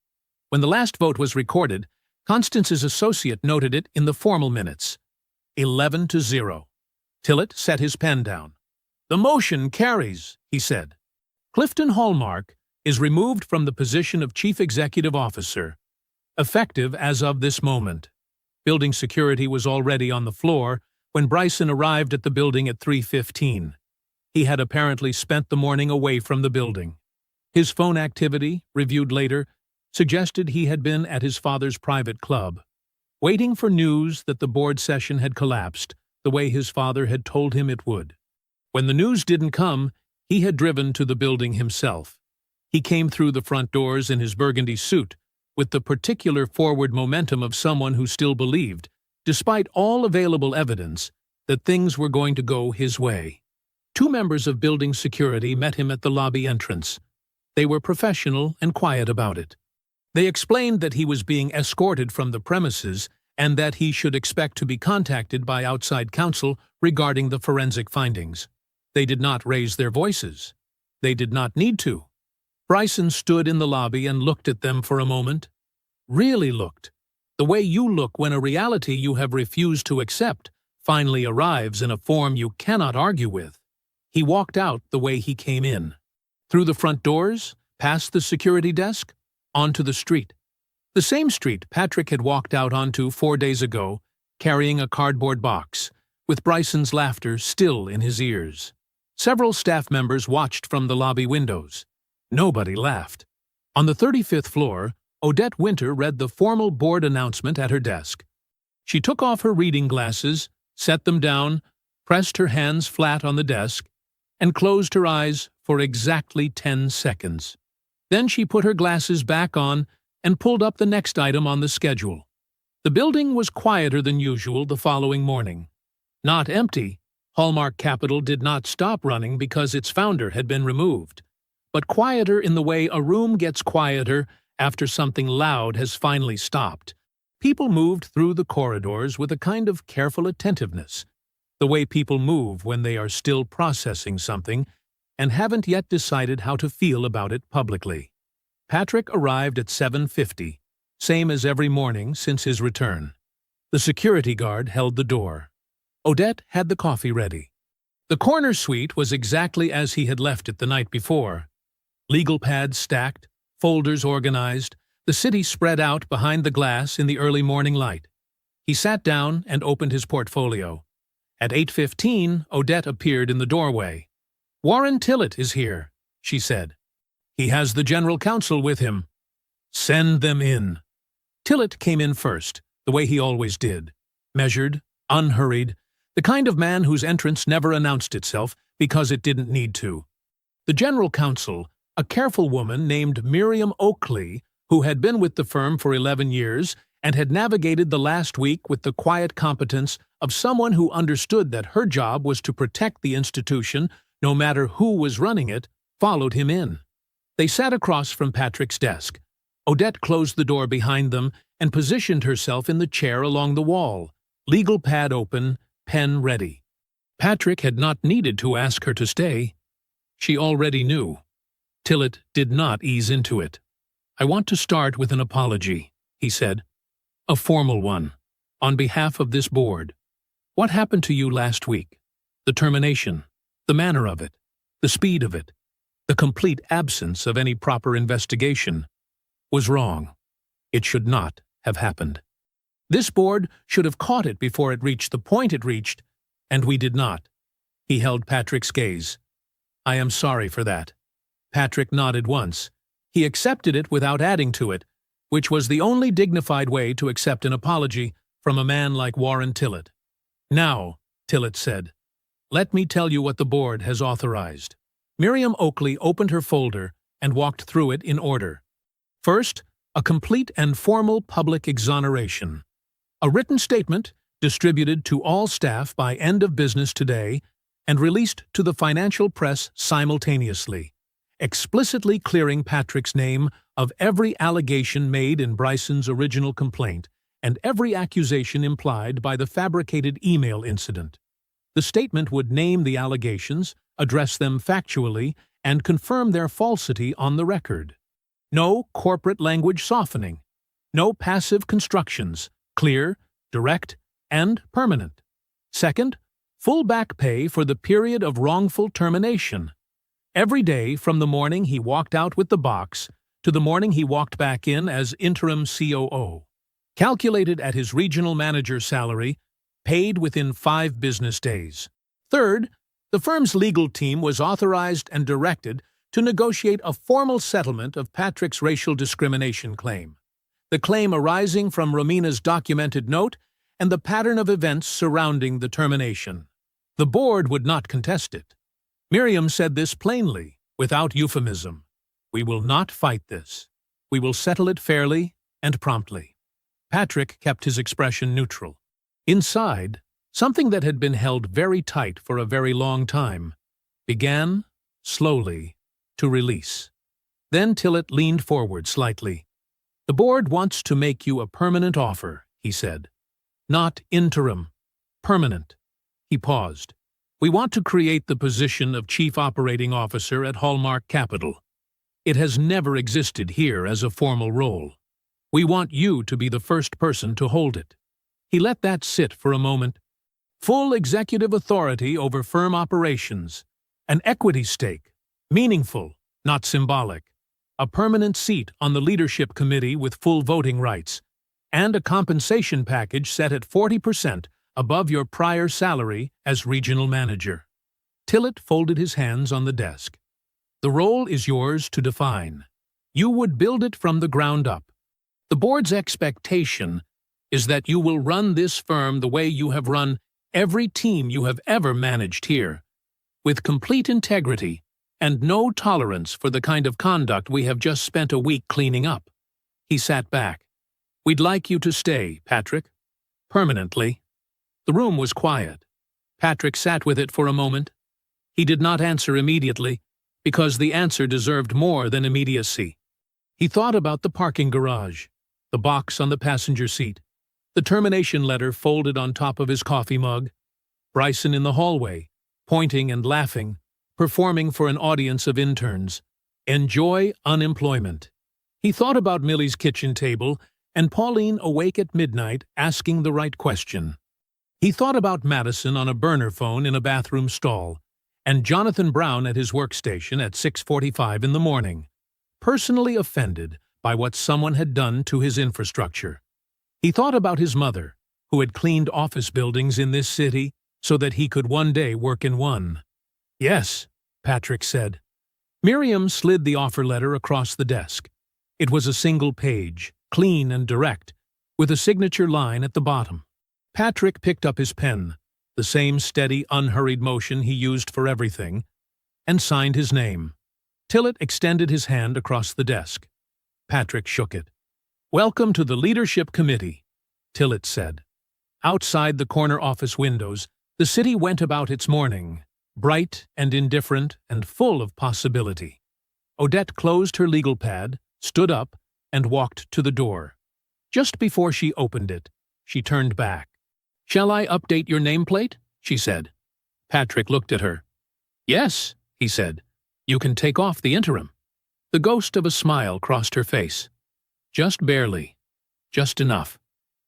When the last vote was recorded, Constance's associate noted it in the formal minutes. 11-0. Tillett set his pen down. "The motion carries," he said. Clifton Hallmark is removed from the position of Chief Executive Officer, effective as of this moment. Building security was already on the floor when Bryson arrived at the building at 3:15. He had apparently spent the morning away from the building. His phone activity, reviewed later, suggested he had been at his father's private club, waiting for news that the board session had collapsed the way his father had told him it would. When the news didn't come, he had driven to the building himself. He came through the front doors in his burgundy suit, with the particular forward momentum of someone who still believed, despite all available evidence, that things were going to go his way. Two members of building security met him at the lobby entrance. They were professional and quiet about it. They explained that he was being escorted from the premises and that he should expect to be contacted by outside counsel regarding the forensic findings. They did not raise their voices. They did not need to. Bryson stood in the lobby and looked at them for a moment. Really looked. The way you look when a reality you have refused to accept finally arrives in a form you cannot argue with. He walked out the way he came in. Through the front doors, past the security desk, onto the street. The same street Patrick had walked out onto 4 days ago, carrying a cardboard box, with Bryson's laughter still in his ears. Several staff members watched from the lobby windows. Nobody laughed. On the 35th floor, Odette Winter read the formal board announcement at her desk. She took off her reading glasses, set them down, pressed her hands flat on the desk, and closed her eyes for exactly 10 seconds. Then she put her glasses back on and pulled up the next item on the schedule. The building was quieter than usual the following morning. Not empty, Hallmark Capital did not stop running because its founder had been removed, but quieter in the way a room gets quieter after something loud has finally stopped. People moved through the corridors with a kind of careful attentiveness, the way people move when they are still processing something and haven't yet decided how to feel about it publicly. Patrick arrived at 7:50, same as every morning since his return. The security guard held the door. Odette had the coffee ready. The corner suite was exactly as he had left it the night before. Legal pads stacked, folders organized, the city spread out behind the glass in the early morning light. He sat down and opened his portfolio. At 8:15, Odette appeared in the doorway. "Warren Tillett is here," she said. "He has the general counsel with him." "Send them in." Tillett came in first, the way he always did. Measured, unhurried, the kind of man whose entrance never announced itself because it didn't need to. The general counsel, a careful woman named Miriam Oakley, who had been with the firm for 11 years and had navigated the last week with the quiet competence of someone who understood that her job was to protect the institution no matter who was running it, followed him in. They sat across from Patrick's desk. Odette closed the door behind them and positioned herself in the chair along the wall, legal pad open, pen ready. Patrick had not needed to ask her to stay. She already knew. Tillett did not ease into it. "I want to start with an apology," he said. "A formal one, on behalf of this board. What happened to you last week? The termination, the manner of it, the speed of it, the complete absence of any proper investigation, was wrong. It should not have happened. This board should have caught it before it reached the point it reached, and we did not." He held Patrick's gaze. "I am sorry for that." Patrick nodded once. He accepted it without adding to it, which was the only dignified way to accept an apology from a man like Warren Tillett. "Now," Tillett said, "let me tell you what the board has authorized." Miriam Oakley opened her folder and walked through it in order. First, a complete and formal public exoneration. A written statement distributed to all staff by end of business today and released to the financial press simultaneously, explicitly clearing Patrick's name of every allegation made in Bryson's original complaint and every accusation implied by the fabricated email incident. The statement would name the allegations, address them factually, and confirm their falsity on the record. No corporate language softening. No passive constructions. Clear, direct, and permanent. Second, full back pay for the period of wrongful termination. Every day from the morning he walked out with the box to the morning he walked back in as interim COO. Calculated at his regional manager salary, paid within 5 business days. Third, The firm's legal team was authorized and directed to negotiate a formal settlement of Patrick's racial discrimination claim, the claim arising from Romina's documented note and the pattern of events surrounding the termination. The board would not contest it. Miriam said this plainly, without euphemism. We will not fight this. We will settle it fairly and promptly. Patrick kept his expression neutral. Inside, something that had been held very tight for a very long time began, slowly, to release. Then Tillett leaned forward slightly. The board wants to make you a permanent offer, he said. Not interim. Permanent. He paused. We want to create the position of Chief Operating Officer at Hallmark Capital. It has never existed here as a formal role. We want you to be the first person to hold it. He let that sit for a moment. Full executive authority over firm operations. An equity stake. Meaningful, not symbolic. A permanent seat on the leadership committee with full voting rights. And a compensation package set at 40% above your prior salary as regional manager. Tillett folded his hands on the desk. The role is yours to define. You would build it from the ground up. The board's expectation is that you will run this firm the way you have run every team you have ever managed here, with complete integrity and no tolerance for the kind of conduct we have just spent a week cleaning up. He sat back. We'd like you to stay, Patrick. Permanently. The room was quiet. Patrick sat with it for a moment. He did not answer immediately, because the answer deserved more than immediacy. He thought about the parking garage, the box on the passenger seat, the termination letter folded on top of his coffee mug, Bryson in the hallway, pointing and laughing, performing for an audience of interns. Enjoy unemployment. He thought about Millie's kitchen table and Pauline awake at midnight asking the right question. He thought about Madison on a burner phone in a bathroom stall, and Jonathan Brown at his workstation at 6:45 in the morning, personally offended by what someone had done to his infrastructure. He thought about his mother, who had cleaned office buildings in this city so that he could one day work in one. Yes, Patrick said. Miriam slid the offer letter across the desk. It was a single page, clean and direct, with a signature line at the bottom. Patrick picked up his pen, the same steady, unhurried motion he used for everything, and signed his name. Tillett extended his hand across the desk. Patrick shook it. Welcome to the Leadership Committee, Tillett said. Outside the corner office windows, the city went about its morning, bright and indifferent and full of possibility. Odette closed her legal pad, stood up, and walked to the door. Just before she opened it, she turned back. Shall I update your nameplate? She said. Patrick looked at her. Yes, he said. You can take off the interim. The ghost of a smile crossed her face. Just barely. Just enough.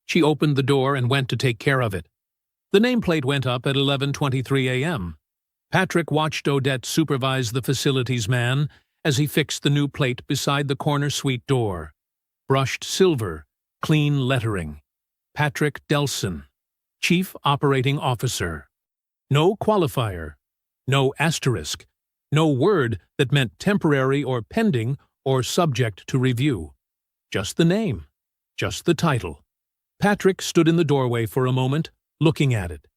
She opened the door and went to take care of it. The nameplate went up at 11:23 a.m. Patrick watched Odette supervise the facilities man as he fixed the new plate beside the corner suite door. Brushed silver, clean lettering. Patrick Delson, Chief Operating Officer. No qualifier, no asterisk, no word that meant temporary or pending or subject to review. Just the name, just the title. Patrick stood in the doorway for a moment, looking at it.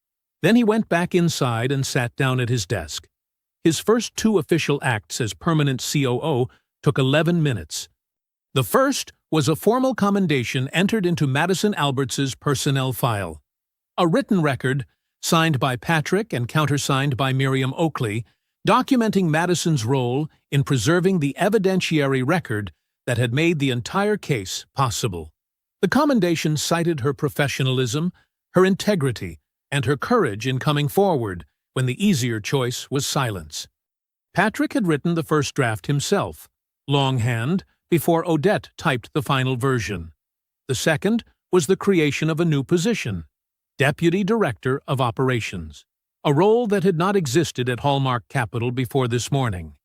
Then he went back inside and sat down at his desk. His first 2 official acts as permanent COO took 11 minutes. The first was a formal commendation entered into Madison Alberts's personnel file. A written record, signed by Patrick and countersigned by Miriam Oakley, documenting Madison's role in preserving the evidentiary record that had made the entire case possible. The commendation cited her professionalism, her integrity, and her courage in coming forward when the easier choice was silence. Patrick had written the first draft himself, longhand, before Odette typed the final version. The second was the creation of a new position, Deputy Director of Operations, a role that had not existed at Hallmark Capital before this morning.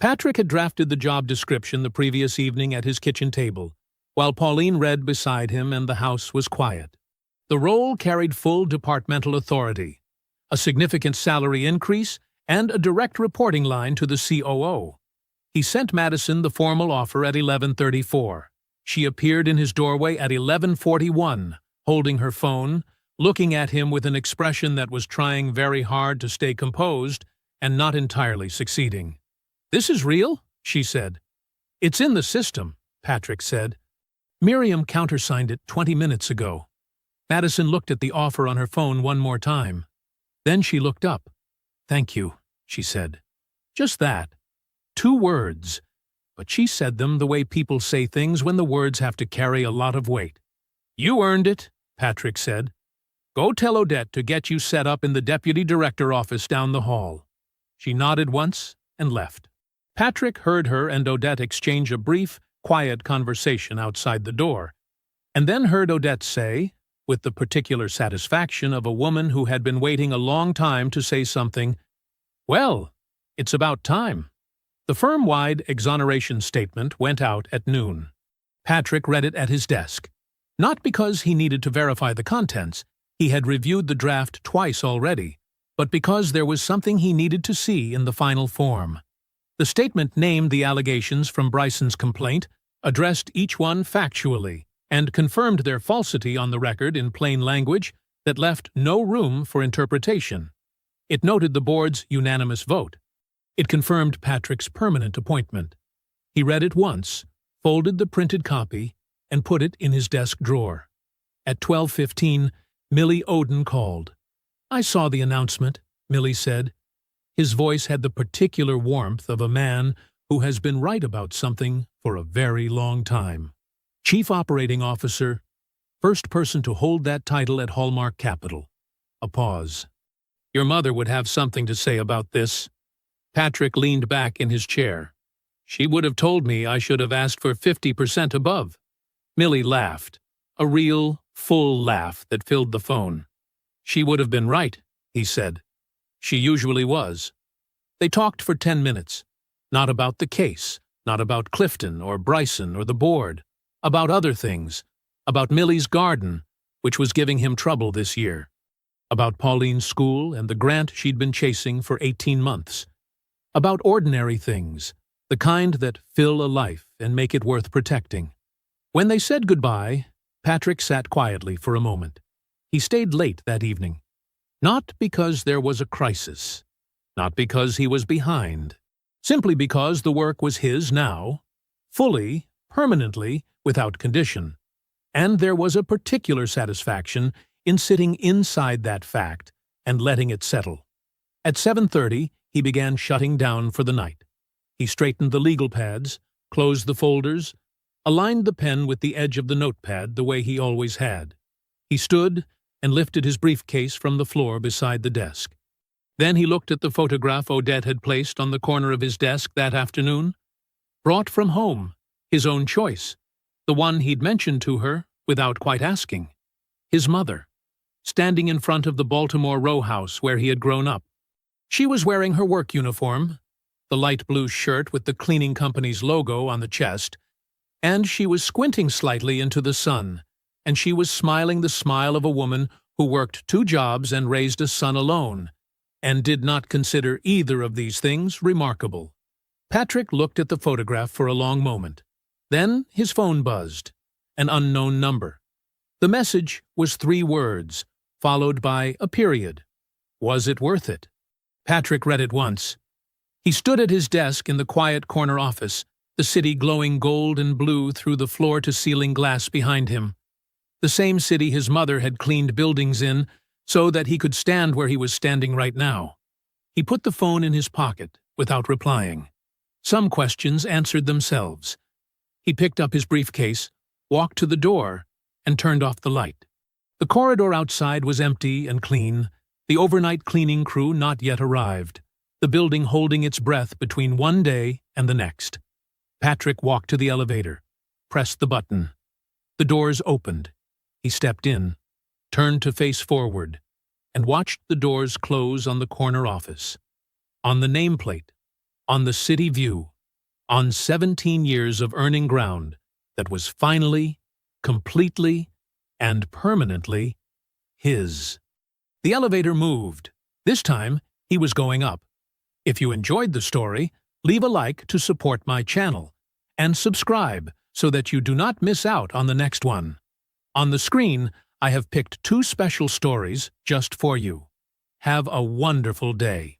Patrick had drafted the job description the previous evening at his kitchen table, while Pauline read beside him and the house was quiet. The role carried full departmental authority, a significant salary increase, and a direct reporting line to the COO. He sent Madison the formal offer at 11:34. She appeared in his doorway at 11:41, holding her phone, looking at him with an expression that was trying very hard to stay composed and not entirely succeeding. "This is real?" she said. "It's in the system," Patrick said. Miriam countersigned it 20 minutes ago. Madison looked at the offer on her phone one more time. Then she looked up. "Thank you," she said. Just that. 2 words. But she said them the way people say things when the words have to carry a lot of weight. "You earned it," Patrick said. "Go tell Odette to get you set up in the deputy director office down the hall." She nodded once and left. Patrick heard her and Odette exchange a brief, quiet conversation outside the door, and then heard Odette say, with the particular satisfaction of a woman who had been waiting a long time to say something, "Well, it's about time." The firm-wide exoneration statement went out at noon. Patrick read it at his desk. Not because he needed to verify the contents, he had reviewed the draft twice already, but because there was something he needed to see in the final form. The statement named the allegations from Bryson's complaint, addressed each one factually, and confirmed their falsity on the record in plain language that left no room for interpretation. It noted the board's unanimous vote. It confirmed Patrick's permanent appointment. He read it once, folded the printed copy, and put it in his desk drawer. At 12:15, Millie Oden called. "I saw the announcement," Millie said. His voice had the particular warmth of a man who has been right about something for a very long time. "Chief Operating Officer, first person to hold that title at Hallmark Capital." A pause. "Your mother would have something to say about this." Patrick leaned back in his chair. "She would have told me I should have asked for 50% above." Millie laughed, a real, full laugh that filled the phone. "She would have been right," he said. "She usually was." They talked for 10 minutes, not about the case, not about Clifton or Bryson or the board, about other things, about Millie's garden, which was giving him trouble this year, about Pauline's school and the grant she'd been chasing for 18 months, about ordinary things, the kind that fill a life and make it worth protecting. When they said goodbye, Patrick sat quietly for a moment. He stayed late that evening. Not because there was a crisis, not because he was behind, simply because the work was his now, fully, permanently, without condition. And there was a particular satisfaction in sitting inside that fact and letting it settle. At 7:30, he began shutting down for the night. He straightened the legal pads, closed the folders, aligned the pen with the edge of the notepad the way he always had. He stood and lifted his briefcase from the floor beside the desk. Then he looked at the photograph Odette had placed on the corner of his desk that afternoon. Brought from home, his own choice, the one he'd mentioned to her without quite asking. His mother, standing in front of the Baltimore row house where he had grown up. She was wearing her work uniform, the light blue shirt with the cleaning company's logo on the chest, and she was squinting slightly into the sun, and she was smiling the smile of a woman who worked 2 jobs and raised a son alone, and did not consider either of these things remarkable. Patrick looked at the photograph for a long moment. Then his phone buzzed, an unknown number. The message was 3 words, followed by a period. Was it worth it? Patrick read it once. He stood at his desk in the quiet corner office, the city glowing gold and blue through the floor-to-ceiling glass behind him. The same city his mother had cleaned buildings in so that he could stand where he was standing right now. He put the phone in his pocket without replying. Some questions answered themselves. He picked up his briefcase, walked to the door, and turned off the light. The corridor outside was empty and clean, the overnight cleaning crew not yet arrived, the building holding its breath between one day and the next. Patrick walked to the elevator, pressed the button. The doors opened. He stepped in, turned to face forward, and watched the doors close on the corner office. On the nameplate, on the city view, on 17 years of earning ground that was finally, completely, and permanently his. The elevator moved. This time, he was going up. If you enjoyed the story, leave a like to support my channel, and subscribe so that you do not miss out on the next one. On the screen, I have picked 2 special stories just for you. Have a wonderful day.